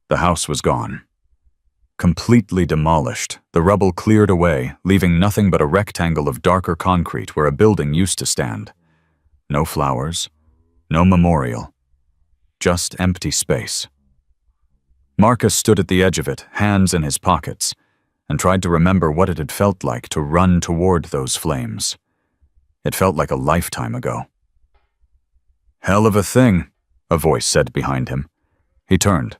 The house was gone. Completely demolished, the rubble cleared away, leaving nothing but a rectangle of darker concrete where a building used to stand. No flowers, no memorial, just empty space. Marcus stood at the edge of it, hands in his pockets, and tried to remember what it had felt like to run toward those flames. It felt like a lifetime ago. Hell of a thing, a voice said behind him. He turned.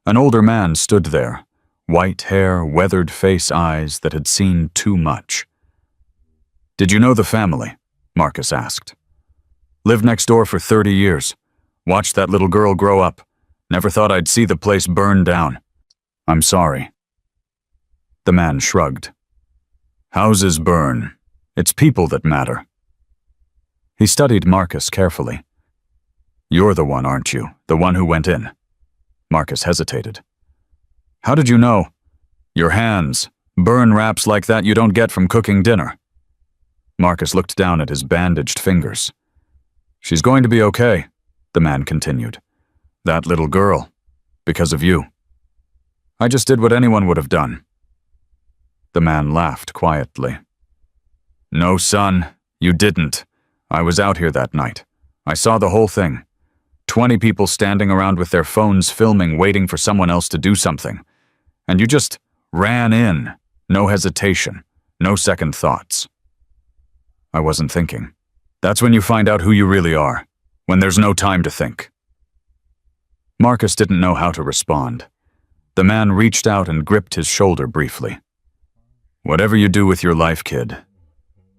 An older man stood there, white hair, weathered face, eyes that had seen too much. Did you know the family? Marcus asked. Lived next door for 30 years. Watched that little girl grow up. Never thought I'd see the place burn down. I'm sorry. The man shrugged. Houses burn. It's people that matter. He studied Marcus carefully. You're the one, aren't you? The one who went in. Marcus hesitated. How did you know? Your hands. Burn wraps like that you don't get from cooking dinner. Marcus looked down at his bandaged fingers. She's going to be okay, the man continued. That little girl. Because of you. I just did what anyone would have done. The man laughed quietly. No, son, you didn't. I was out here that night. I saw the whole thing. 20 people standing around with their phones filming, waiting for someone else to do something. And you just ran in. No hesitation. No second thoughts. I wasn't thinking. That's when you find out who you really are. When there's no time to think. Marcus didn't know how to respond. The man reached out and gripped his shoulder briefly. Whatever you do with your life, kid,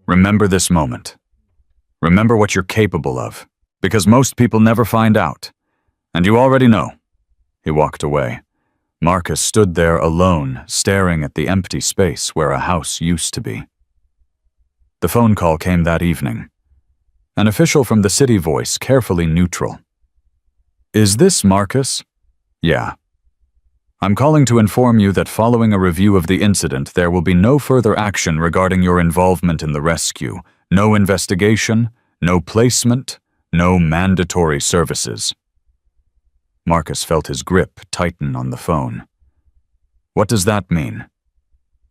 remember this moment. Remember what you're capable of, because most people never find out. And you already know. He walked away. Marcus stood there alone, staring at the empty space where a house used to be. The phone call came that evening. An official from the city voice, carefully neutral. Is this Marcus? Yeah. I'm calling to inform you that following a review of the incident, there will be no further action regarding your involvement in the rescue. No investigation, no placement, no mandatory services. Marcus felt his grip tighten on the phone. What does that mean?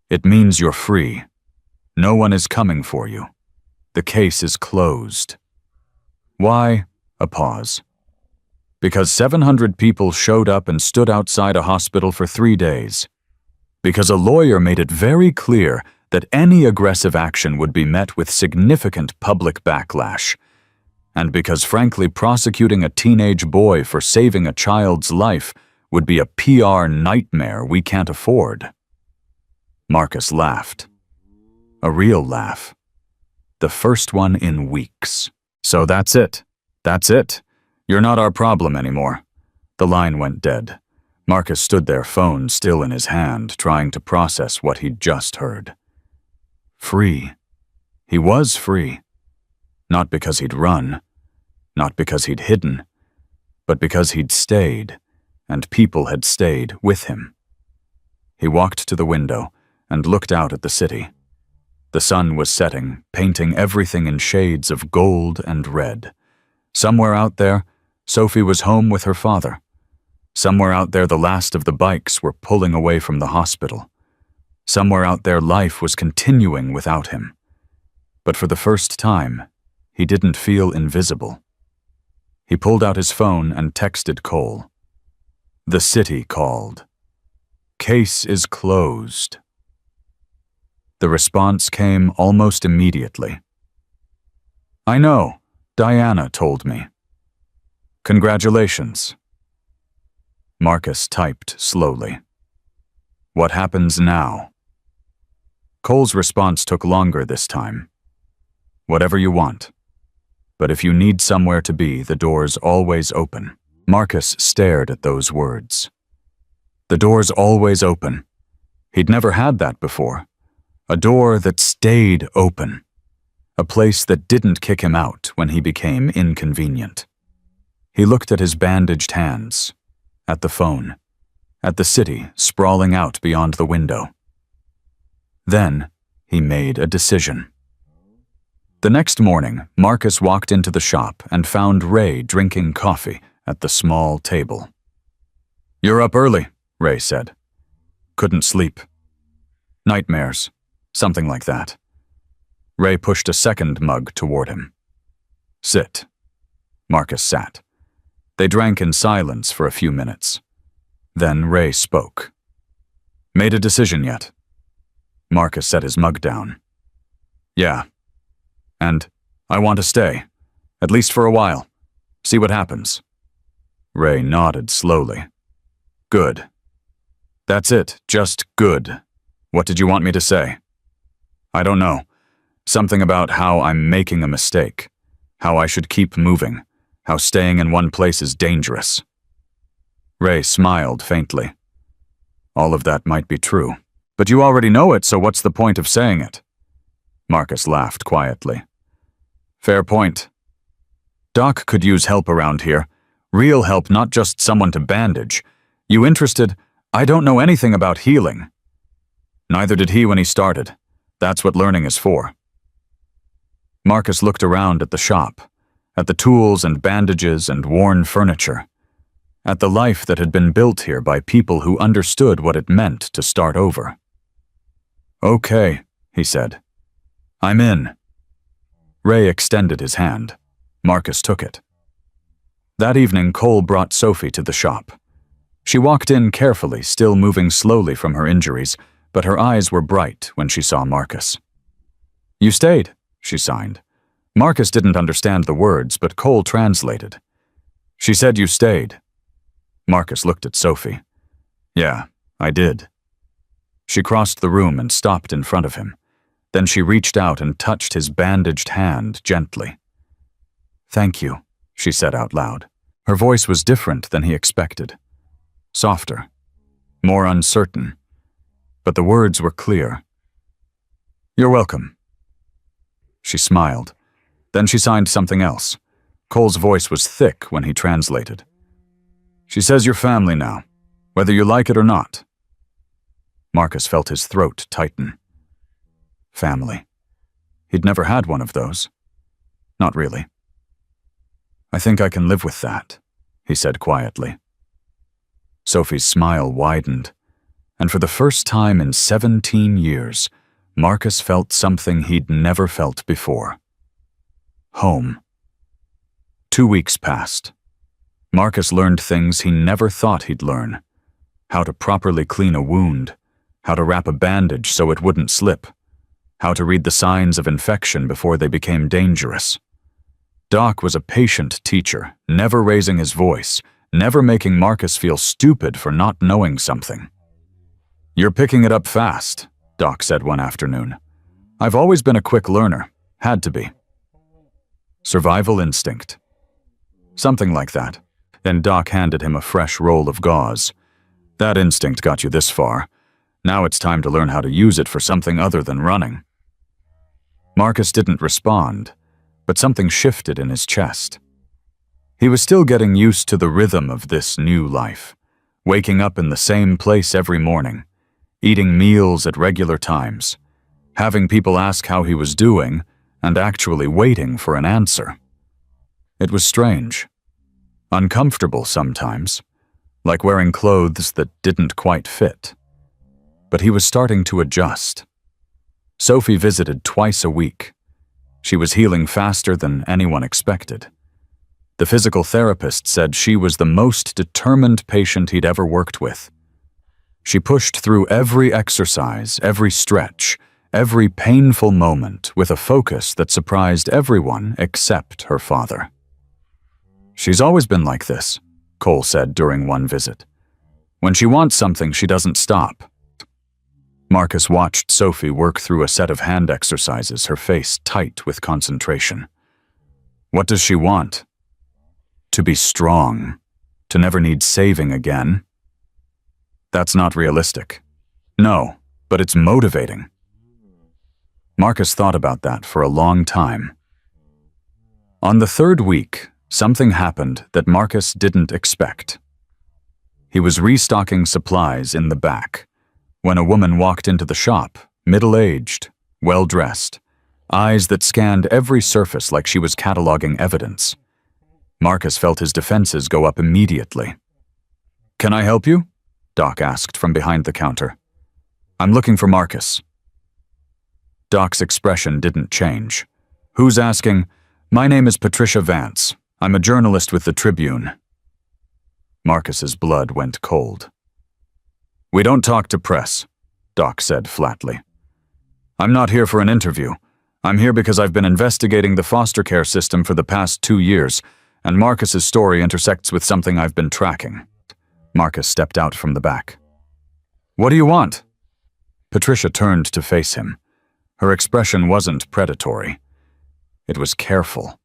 It means you're free. No one is coming for you. The case is closed. Why? A pause. Because 700 people showed up and stood outside a hospital for 3 days. Because a lawyer made it very clear that any aggressive action would be met with significant public backlash. And because, frankly, prosecuting a teenage boy for saving a child's life would be a PR nightmare we can't afford. Marcus laughed. A real laugh. The first one in weeks. So that's it. That's it. You're not our problem anymore. The line went dead. Marcus stood there, phone still in his hand, trying to process what he'd just heard. Free. He was free. Not because he'd run, not because he'd hidden, but because he'd stayed, and people had stayed with him. He walked to the window and looked out at the city. The sun was setting, painting everything in shades of gold and red. Somewhere out there, Sophie was home with her father. Somewhere out there, the last of the bikes were pulling away from the hospital. Somewhere out there, life was continuing without him. But for the first time, he didn't feel invisible. He pulled out his phone and texted Cole. The city called. Case is closed. The response came almost immediately. I know, Diana told me. Congratulations. Marcus typed slowly. What happens now? Cole's response took longer this time. Whatever you want. But if you need somewhere to be, the door's always open. Marcus stared at those words. The door's always open. He'd never had that before. A door that stayed open. A place that didn't kick him out when he became inconvenient. He looked at his bandaged hands, at the phone, at the city sprawling out beyond the window. Then he made a decision. The next morning, Marcus walked into the shop and found Ray drinking coffee at the small table. You're up early, Ray said. Couldn't sleep. Nightmares, something like that. Ray pushed a second mug toward him. Sit. Marcus sat. They drank in silence for a few minutes. Then Ray spoke. Made a decision yet? Marcus set his mug down. Yeah. And I want to stay, at least for a while. See what happens. Ray nodded slowly. Good. That's it, just good. What did you want me to say? I don't know. Something about how I'm making a mistake. How I should keep moving. How staying in one place is dangerous. Ray smiled faintly. All of that might be true. But you already know it, so what's the point of saying it? Marcus laughed quietly. Fair point. Doc could use help around here. Real help, not just someone to bandage. You interested? I don't know anything about healing. Neither did he when he started. That's what learning is for. Marcus looked around at the shop, at the tools and bandages and worn furniture, at the life that had been built here by people who understood what it meant to start over. Okay, he said. I'm in. Ray extended his hand. Marcus took it. That evening, Cole brought Sophie to the shop. She walked in carefully, still moving slowly from her injuries, but her eyes were bright when she saw Marcus. You stayed, she signed. Marcus didn't understand the words, but Cole translated. She said you stayed. Marcus looked at Sophie. Yeah, I did. She crossed the room and stopped in front of him. Then she reached out and touched his bandaged hand gently. Thank you, she said out loud. Her voice was different than he expected. Softer, more uncertain, but the words were clear. You're welcome. She smiled. Then she signed something else. Cole's voice was thick when he translated. She says you're family now, whether you like it or not. Marcus felt his throat tighten. Family. He'd never had one of those. Not really. I think I can live with that, he said quietly. Sophie's smile widened, and for the first time in 17 years, Marcus felt something he'd never felt before. Home. 2 weeks passed. Marcus learned things he never thought he'd learn. How to properly clean a wound, how to wrap a bandage so it wouldn't slip, how to read the signs of infection before they became dangerous. Doc was a patient teacher, never raising his voice, never making Marcus feel stupid for not knowing something. You're picking it up fast, Doc said one afternoon. I've always been a quick learner, had to be. Survival instinct. Something like that. Then Doc handed him a fresh roll of gauze. That instinct got you this far. Now it's time to learn how to use it for something other than running. Marcus didn't respond, but something shifted in his chest. He was still getting used to the rhythm of this new life, waking up in the same place every morning, eating meals at regular times, having people ask how he was doing, and actually waiting for an answer. It was strange. Uncomfortable sometimes, like wearing clothes that didn't quite fit. But he was starting to adjust. Sophie visited twice a week. She was healing faster than anyone expected. The physical therapist said she was the most determined patient he'd ever worked with. She pushed through every exercise, every stretch, every painful moment with a focus that surprised everyone except her father. "She's always been like this," Cole said during one visit. "When she wants something, she doesn't stop." Marcus watched Sophie work through a set of hand exercises, her face tight with concentration. What does she want? To be strong, to never need saving again. That's not realistic. No, but it's motivating. Marcus thought about that for a long time. On the third week, something happened that Marcus didn't expect. He was restocking supplies in the back when a woman walked into the shop, middle-aged, well-dressed, eyes that scanned every surface like she was cataloging evidence. Marcus felt his defenses go up immediately. "Can I help you?" Doc asked from behind the counter. "I'm looking for Marcus." Doc's expression didn't change. "Who's asking?" "My name is Patricia Vance. I'm a journalist with the Tribune." Marcus's blood went cold. "We don't talk to press," Doc said flatly. "I'm not here for an interview. I'm here because I've been investigating the foster care system for the past 2 years, and Marcus's story intersects with something I've been tracking." Marcus stepped out from the back. "What do you want?" Patricia turned to face him. Her expression wasn't predatory. It was careful.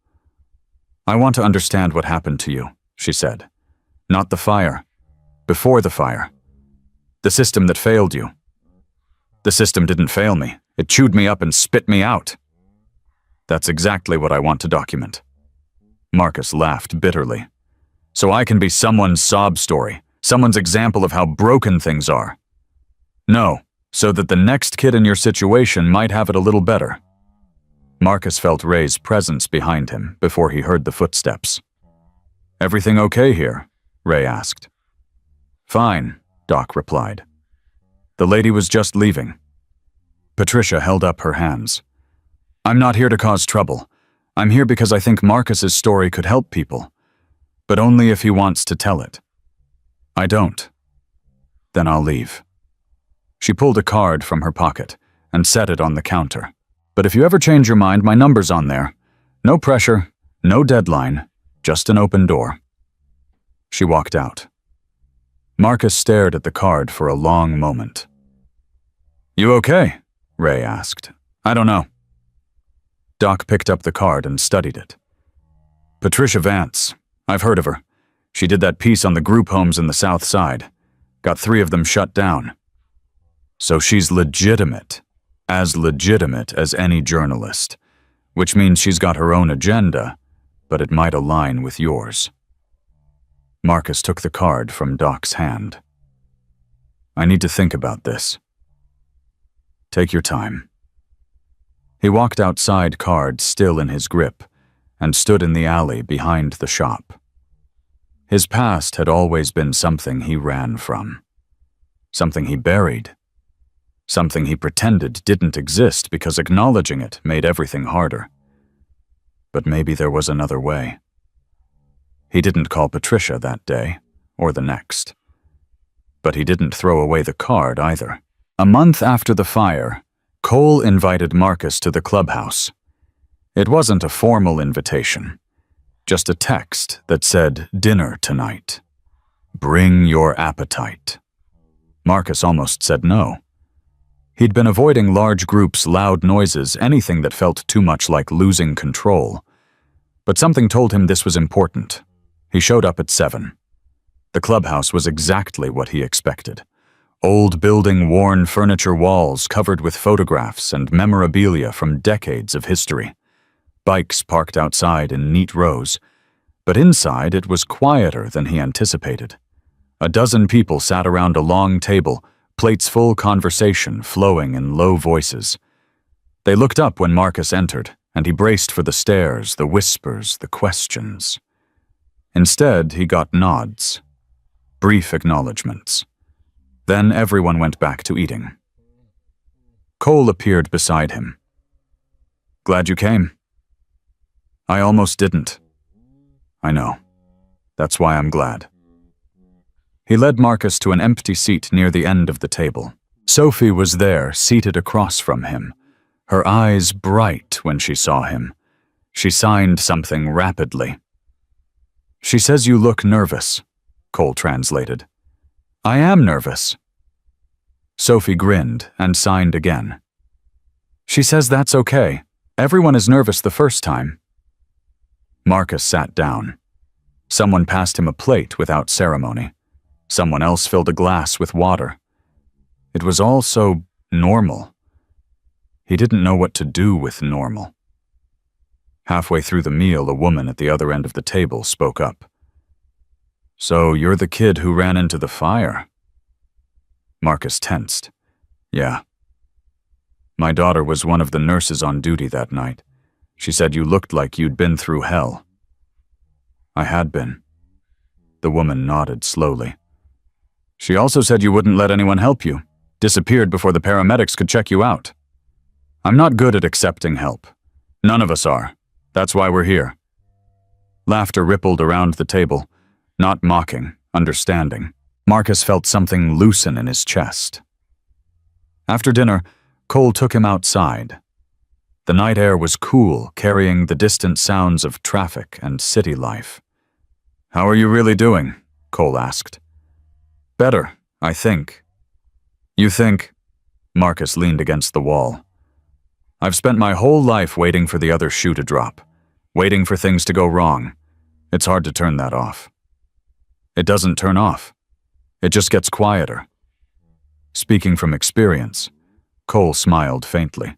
"I want to understand what happened to you," she said. "Not the fire. Before the fire. The system that failed you." "The system didn't fail me. It chewed me up and spit me out." "That's exactly what I want to document." Marcus laughed bitterly. "So I can be someone's sob story, someone's example of how broken things are." "No, so that the next kid in your situation might have it a little better." Marcus felt Ray's presence behind him before he heard the footsteps. "Everything okay here?" Ray asked. "Fine," Doc replied. "The lady was just leaving." Patricia held up her hands. "I'm not here to cause trouble. I'm here because I think Marcus's story could help people, but only if he wants to tell it. I don't. Then I'll leave." She pulled a card from her pocket and set it on the counter. "But if you ever change your mind, my number's on there. No pressure, no deadline, just an open door." She walked out. Marcus stared at the card for a long moment. "You okay?" Ray asked. "I don't know." Doc picked up the card and studied it. "Patricia Vance. I've heard of her. She did that piece on the group homes in the South Side. Got 3 of them shut down. So she's legitimate. As legitimate as any journalist. Which means she's got her own agenda, but it might align with yours." Marcus took the card from Doc's hand. "I need to think about this." "Take your time." He walked outside, card still in his grip, and stood in the alley behind the shop. His past had always been something he ran from. Something he buried. Something he pretended didn't exist because acknowledging it made everything harder. But maybe there was another way. He didn't call Patricia that day, or the next. But he didn't throw away the card either. A month after the fire, Cole invited Marcus to the clubhouse. It wasn't a formal invitation, just a text that said, "Dinner tonight. Bring your appetite." Marcus almost said no. He'd been avoiding large groups, loud noises, anything that felt too much like losing control. But something told him this was important. He showed up at 7. The clubhouse was exactly what he expected. Old building, worn furniture walls covered with photographs and memorabilia from decades of history. Bikes parked outside in neat rows. But inside it was quieter than he anticipated. A dozen people sat around a long table, plates full, conversation flowing in low voices. They looked up when Marcus entered, and he braced for the stares, the whispers, the questions. Instead, he got nods. Brief acknowledgments. Then everyone went back to eating. Cole appeared beside him. "Glad you came," I almost didn't. I know. That's why I'm glad. He led Marcus to an empty seat near the end of the table. Sophie was there, seated across from him, her eyes bright when she saw him. She signed something rapidly. She says you look nervous, Cole translated. I am nervous. Sophie grinned and signed again. She says that's okay. Everyone is nervous the first time. Marcus sat down. Someone passed him a plate without ceremony. Someone else filled a glass with water. It was all so normal. He didn't know what to do with normal. Halfway through the meal, a woman at the other end of the table spoke up. So you're the kid who ran into the fire? Marcus tensed. Yeah. My daughter was one of the nurses on duty that night. She said you looked like you'd been through hell. I had been. The woman nodded slowly. She also said you wouldn't let anyone help you. Disappeared before the paramedics could check you out. I'm not good at accepting help. None of us are. That's why we're here. Laughter rippled around the table, not mocking, understanding. Marcus felt something loosen in his chest. After dinner, Cole took him outside. The night air was cool, carrying the distant sounds of traffic and city life. How are you really doing? Cole asked. Better, I think. You think? Marcus leaned against the wall. I've spent my whole life waiting for the other shoe to drop, waiting for things to go wrong. It's hard to turn that off. It doesn't turn off. It just gets quieter. Speaking from experience, Cole smiled faintly.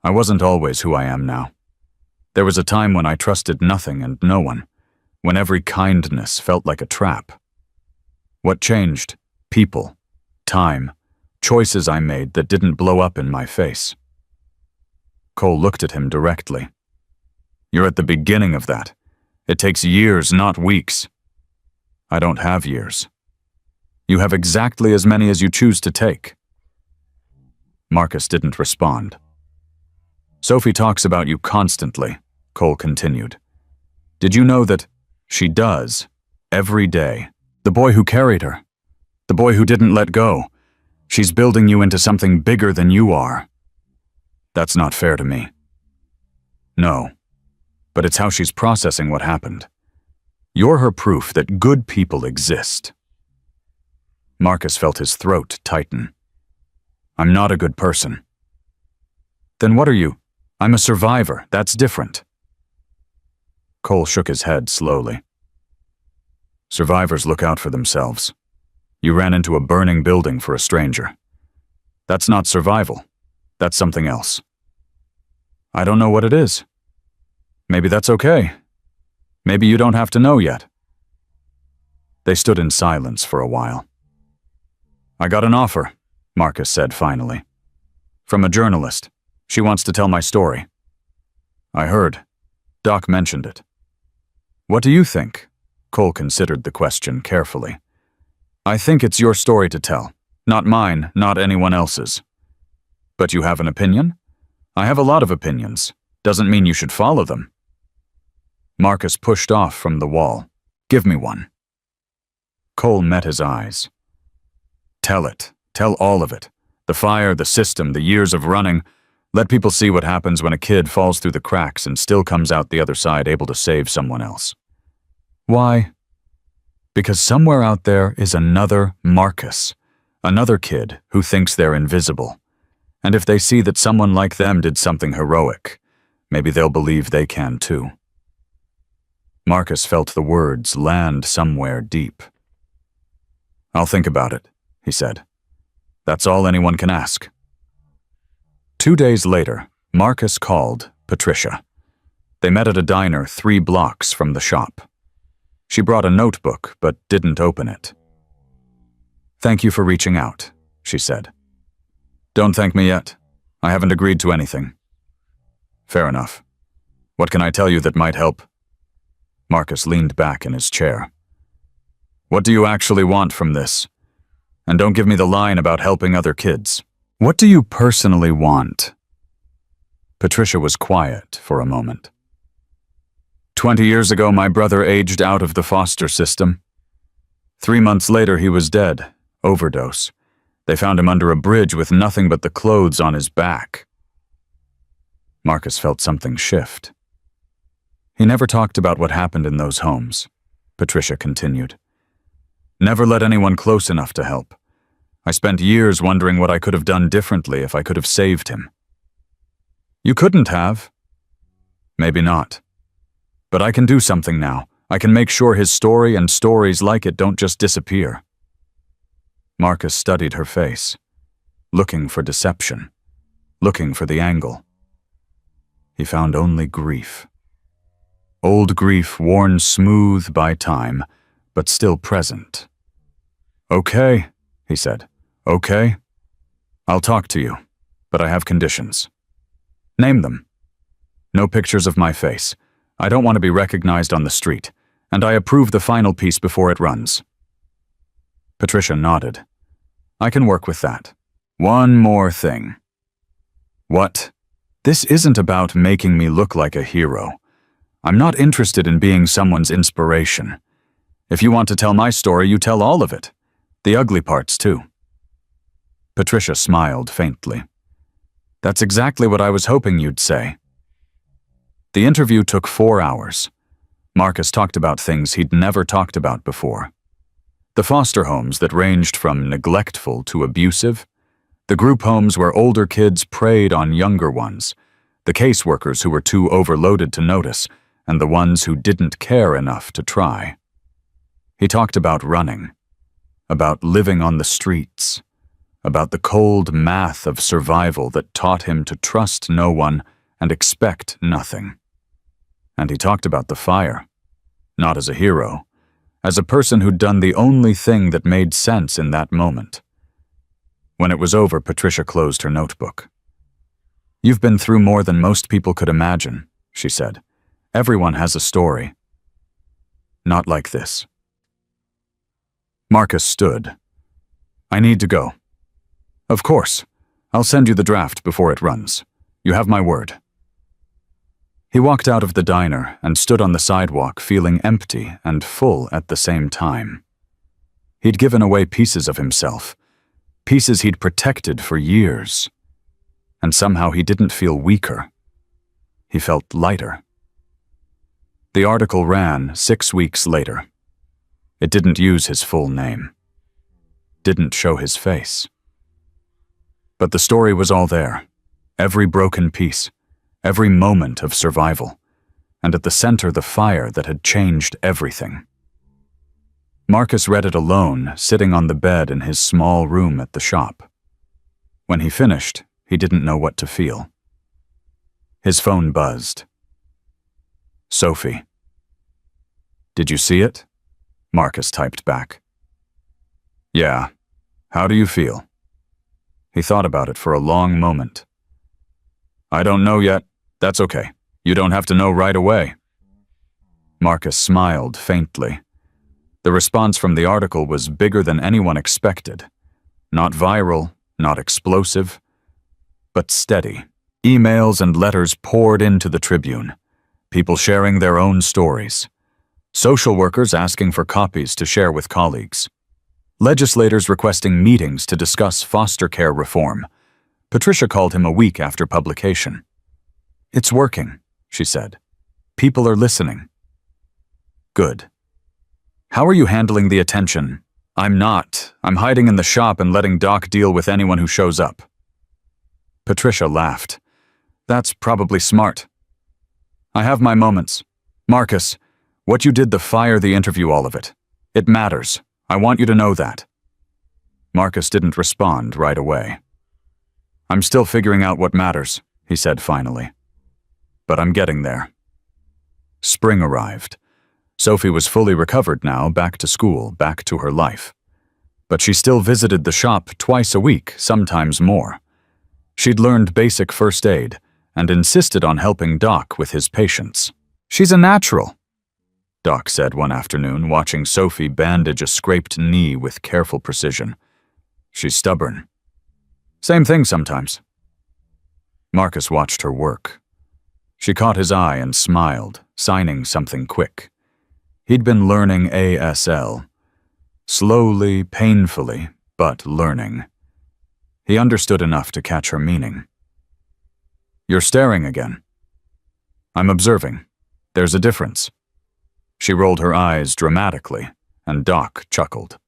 I wasn't always who I am now. There was a time when I trusted nothing and no one, when every kindness felt like a trap. What changed? People, time, choices I made that didn't blow up in my face. Cole looked at him directly. You're at the beginning of that. It takes years, not weeks. I don't have years. You have exactly as many as you choose to take. Marcus didn't respond. Sophie talks about you constantly, Cole continued. Did you know that she does, every day? The boy who carried her, the boy who didn't let go. She's building you into something bigger than you are. That's not fair to me. No, but it's how she's processing what happened. You're her proof that good people exist. Marcus felt his throat tighten. I'm not a good person. Then what are you? I'm a survivor. That's different. Cole shook his head slowly. Survivors look out for themselves. You ran into a burning building for a stranger. That's not survival. That's something else. I don't know what it is. Maybe that's okay. Maybe you don't have to know yet. They stood in silence for a while. I got an offer, Marcus said finally. From a journalist. She wants to tell my story. I heard. Doc mentioned it. What do you think? Cole considered the question carefully. I think it's your story to tell. Not mine, not anyone else's. But you have an opinion? I have a lot of opinions. Doesn't mean you should follow them. Marcus pushed off from the wall. Give me one. Cole met his eyes. Tell it. Tell all of it. The fire, the system, the years of running. Let people see what happens when a kid falls through the cracks and still comes out the other side able to save someone else. Why? Because somewhere out there is another Marcus, another kid who thinks they're invisible. And if they see that someone like them did something heroic, maybe they'll believe they can too. Marcus felt the words land somewhere deep. I'll think about it, he said. That's all anyone can ask. 2 days later, Marcus called Patricia. They met at a diner 3 blocks from the shop. She brought a notebook, but didn't open it. Thank you for reaching out, she said. Don't thank me yet. I haven't agreed to anything. Fair enough. What can I tell you that might help? Marcus leaned back in his chair. What do you actually want from this? And don't give me the line about helping other kids. What do you personally want? Patricia was quiet for a moment. 20 years ago, my brother aged out of the foster system. 3 months later, he was dead, overdose. They found him under a bridge with nothing but the clothes on his back. Marcus felt something shift. He never talked about what happened in those homes, Patricia continued. Never let anyone close enough to help. I spent years wondering what I could have done differently if I could have saved him. You couldn't have. Maybe not. But I can do something now. I can make sure his story and stories like it don't just disappear. Marcus studied her face, looking for deception, looking for the angle. He found only grief. Old grief worn smooth by time, but still present. Okay, he said. Okay. I'll talk to you, but I have conditions. Name them. No pictures of my face. I don't want to be recognized on the street, and I approve the final piece before it runs. Patricia nodded. I can work with that. One more thing. What? This isn't about making me look like a hero. I'm not interested in being someone's inspiration. If you want to tell my story, you tell all of it. The ugly parts, too. Patricia smiled faintly. That's exactly what I was hoping you'd say. The interview took 4 hours. Marcus talked about things he'd never talked about before. The foster homes that ranged from neglectful to abusive, the group homes where older kids preyed on younger ones, the caseworkers who were too overloaded to notice, and the ones who didn't care enough to try. He talked about running, about living on the streets, about the cold math of survival that taught him to trust no one and expect nothing. And he talked about the fire, not as a hero, as a person who'd done the only thing that made sense in that moment. When it was over, Patricia closed her notebook. You've been through more than most people could imagine, she said. Everyone has a story. Not like this. Marcus stood. I need to go. Of course. I'll send you the draft before it runs. You have my word. He walked out of the diner and stood on the sidewalk feeling empty and full at the same time. He'd given away pieces of himself, pieces he'd protected for years. And somehow he didn't feel weaker. He felt lighter. The article ran 6 weeks later. It didn't use his full name. Didn't show his face. But the story was all there. Every broken piece. Every moment of survival. And at the center, the fire that had changed everything. Marcus read it alone, sitting on the bed in his small room at the shop. When he finished, he didn't know what to feel. His phone buzzed. Sophie. Did you see it? Marcus typed back. Yeah. How do you feel? He thought about it for a long moment. I don't know yet. That's okay. You don't have to know right away. Marcus smiled faintly. The response from the article was bigger than anyone expected. Not viral, not explosive, but steady. Emails and letters poured into the Tribune. People sharing their own stories. Social workers asking for copies to share with colleagues. Legislators requesting meetings to discuss foster care reform. Patricia called him a week after publication. It's working, she said. People are listening. Good. How are you handling the attention? I'm not. I'm hiding in the shop and letting Doc deal with anyone who shows up. Patricia laughed. That's probably smart. I have my moments. Marcus, what you did, the fire, the interview, all of it. It matters. I want you to know that. Marcus didn't respond right away. I'm still figuring out what matters, he said finally. But I'm getting there. Spring arrived. Sophie was fully recovered now, back to school, back to her life. But she still visited the shop twice a week, sometimes more. She'd learned basic first aid and insisted on helping Doc with his patients. She's a natural, Doc said one afternoon, watching Sophie bandage a scraped knee with careful precision. She's stubborn. Same thing sometimes. Marcus watched her work. She caught his eye and smiled, signing something quick. He'd been learning ASL. Slowly, painfully, but learning. He understood enough to catch her meaning. "You're staring again." "I'm observing. There's a difference." She rolled her eyes dramatically, and Doc chuckled.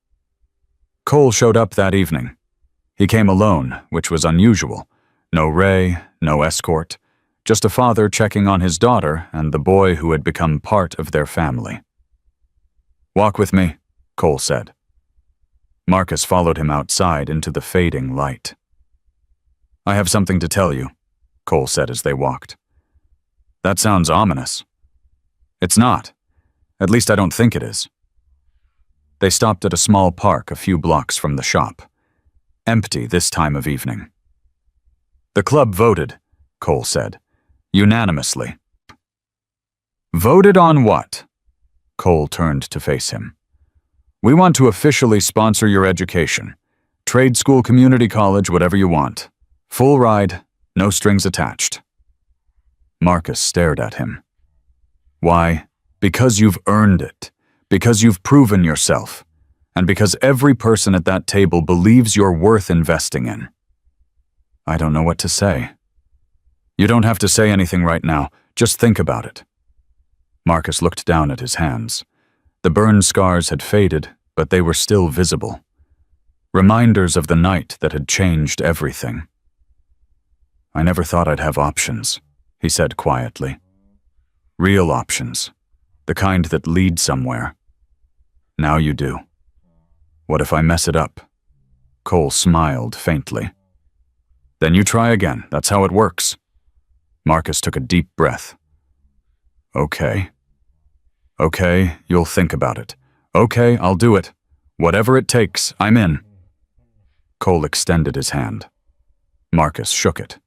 Cole showed up that evening. He came alone, which was unusual. No Ray, no escort, just a father checking on his daughter and the boy who had become part of their family. "Walk with me," Cole said. Marcus followed him outside into the fading light. "I have something to tell you," Cole said as they walked. "That sounds ominous." "It's not. At least I don't think it is." They stopped at a small park a few blocks from the shop. Empty this time of evening. "The club voted," Cole said, "unanimously." "Voted on what?" Cole turned to face him. "We want to officially sponsor your education. Trade school, community college, whatever you want. Full ride, no strings attached." Marcus stared at him. "Why? Because you've earned it. Because you've proven yourself. And because every person at that table believes you're worth investing in." "I don't know what to say." "You don't have to say anything right now. Just think about it." Marcus looked down at his hands. The burn scars had faded, but they were still visible. Reminders of the night that had changed everything. "I never thought I'd have options," he said quietly. "Real options. The kind that lead somewhere. Now you do. What if I mess it up?" Cole smiled faintly. "Then you try again. That's how it works." Marcus took a deep breath. "Okay. Okay, you'll think about it. Okay, I'll do it. Whatever it takes, I'm in." Cole extended his hand. Marcus shook it.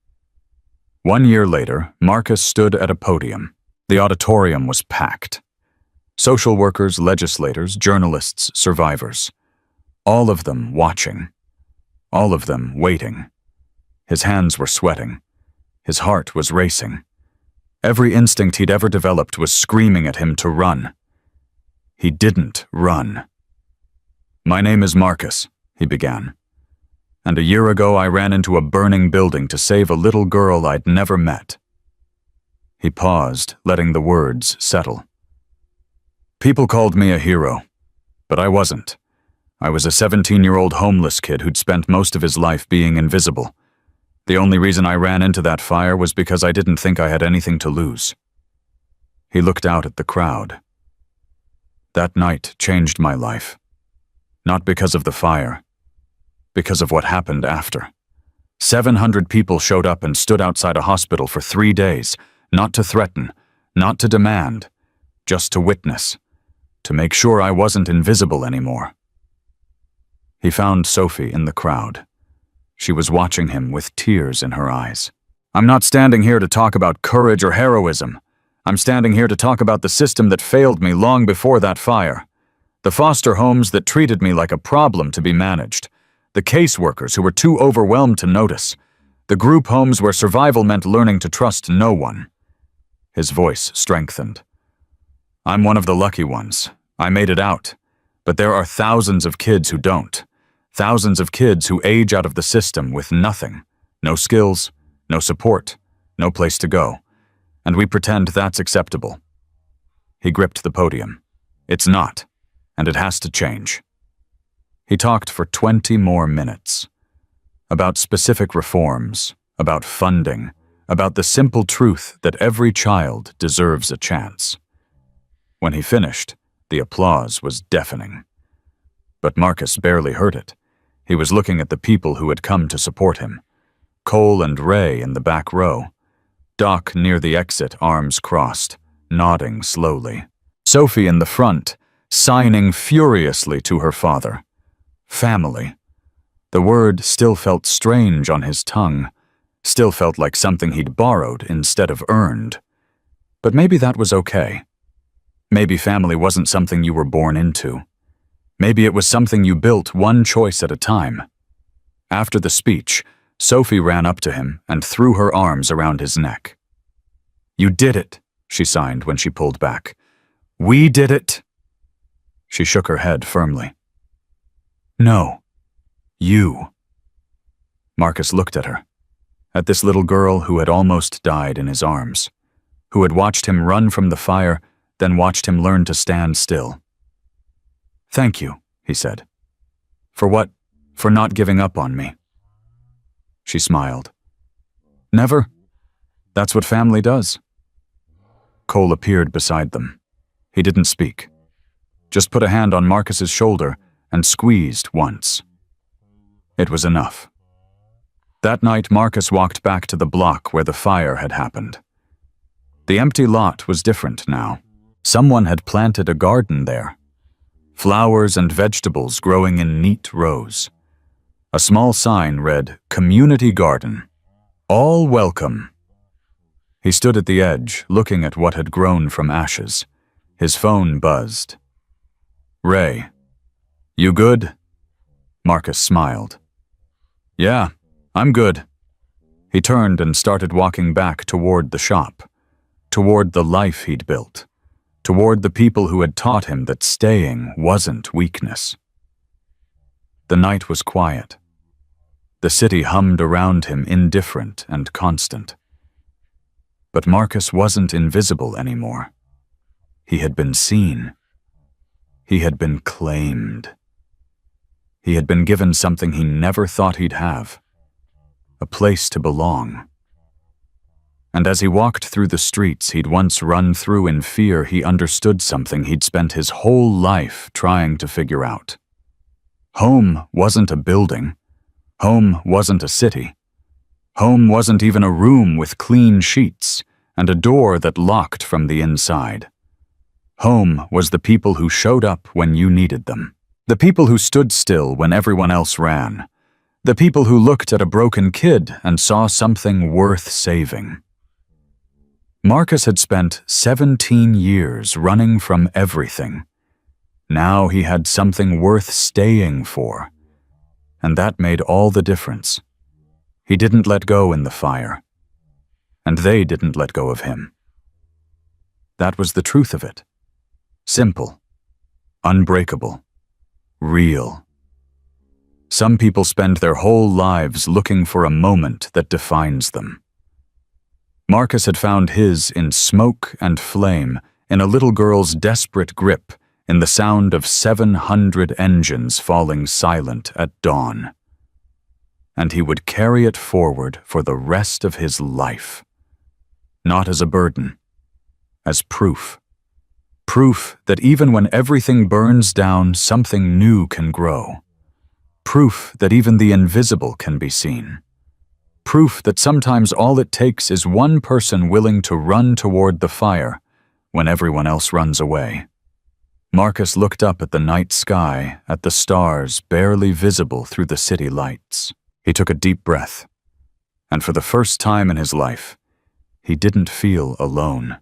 1 year later, Marcus stood at a podium. The auditorium was packed. Social workers, legislators, journalists, survivors. All of them watching. All of them waiting. His hands were sweating. His heart was racing. Every instinct he'd ever developed was screaming at him to run. He didn't run. "My name is Marcus," he began. "And a year ago I ran into a burning building to save a little girl I'd never met." He paused, letting the words settle. "People called me a hero, but I wasn't. I was a 17-year-old homeless kid who'd spent most of his life being invisible. The only reason I ran into that fire was because I didn't think I had anything to lose." He looked out at the crowd. "That night changed my life. Not because of the fire, because of what happened after. 700 people showed up and stood outside a hospital for 3 days, not to threaten, not to demand, just to witness, to make sure I wasn't invisible anymore." He found Sophie in the crowd. She was watching him with tears in her eyes. "I'm not standing here to talk about courage or heroism. I'm standing here to talk about the system that failed me long before that fire. The foster homes that treated me like a problem to be managed. The caseworkers who were too overwhelmed to notice. The group homes where survival meant learning to trust no one." His voice strengthened. "I'm one of the lucky ones. I made it out. But there are thousands of kids who don't. Thousands of kids who age out of the system with nothing. No skills, no support, no place to go. And we pretend that's acceptable." He gripped the podium. "It's not. And it has to change." He talked for 20 more minutes. About specific reforms, about funding, about the simple truth that every child deserves a chance. When he finished, the applause was deafening. But Marcus barely heard it. He was looking at the people who had come to support him. Cole and Ray in the back row. Doc near the exit, arms crossed, nodding slowly. Sophie in the front, signing furiously to her father. Family. The word still felt strange on his tongue, still felt like something he'd borrowed instead of earned. But maybe that was okay. Maybe family wasn't something you were born into. Maybe it was something you built one choice at a time. After the speech, Sophie ran up to him and threw her arms around his neck. You did it, she signed when she pulled back. We did it. She shook her head firmly. No. You. Marcus looked at her, at this little girl who had almost died in his arms, who had watched him run from the fire, then watched him learn to stand still. Thank you, he said. For what? For not giving up on me. She smiled. Never. That's what family does. Cole appeared beside them. He didn't speak. Just put a hand on Marcus's shoulder and squeezed once. It was enough. That night, Marcus walked back to the block where the fire had happened. The empty lot was different now. Someone had planted a garden there. Flowers and vegetables growing in neat rows. A small sign read, Community Garden. All welcome. He stood at the edge, looking at what had grown from ashes. His phone buzzed. Ray. You good? Marcus smiled. Yeah, I'm good. He turned and started walking back toward the shop, toward the life he'd built, toward the people who had taught him that staying wasn't weakness. The night was quiet. The city hummed around him, indifferent and constant. But Marcus wasn't invisible anymore. He had been seen. He had been claimed. He had been given something he never thought he'd have. A place to belong. And as he walked through the streets he'd once run through in fear, he understood something he'd spent his whole life trying to figure out. Home wasn't a building. Home wasn't a city. Home wasn't even a room with clean sheets and a door that locked from the inside. Home was the people who showed up when you needed them. The people who stood still when everyone else ran. The people who looked at a broken kid and saw something worth saving. Marcus had spent 17 years running from everything. Now he had something worth staying for. And that made all the difference. He didn't let go in the fire. And they didn't let go of him. That was the truth of it. Simple. Unbreakable. Real. Some people spend their whole lives looking for a moment that defines them. Marcus had found his in smoke and flame, in a little girl's desperate grip, in the sound of 700 engines falling silent at dawn. And he would carry it forward for the rest of his life. Not as a burden, as proof. Proof that even when everything burns down, something new can grow. Proof that even the invisible can be seen. Proof that sometimes all it takes is one person willing to run toward the fire when everyone else runs away. Marcus looked up at the night sky, at the stars barely visible through the city lights. He took a deep breath, and for the first time in his life, he didn't feel alone.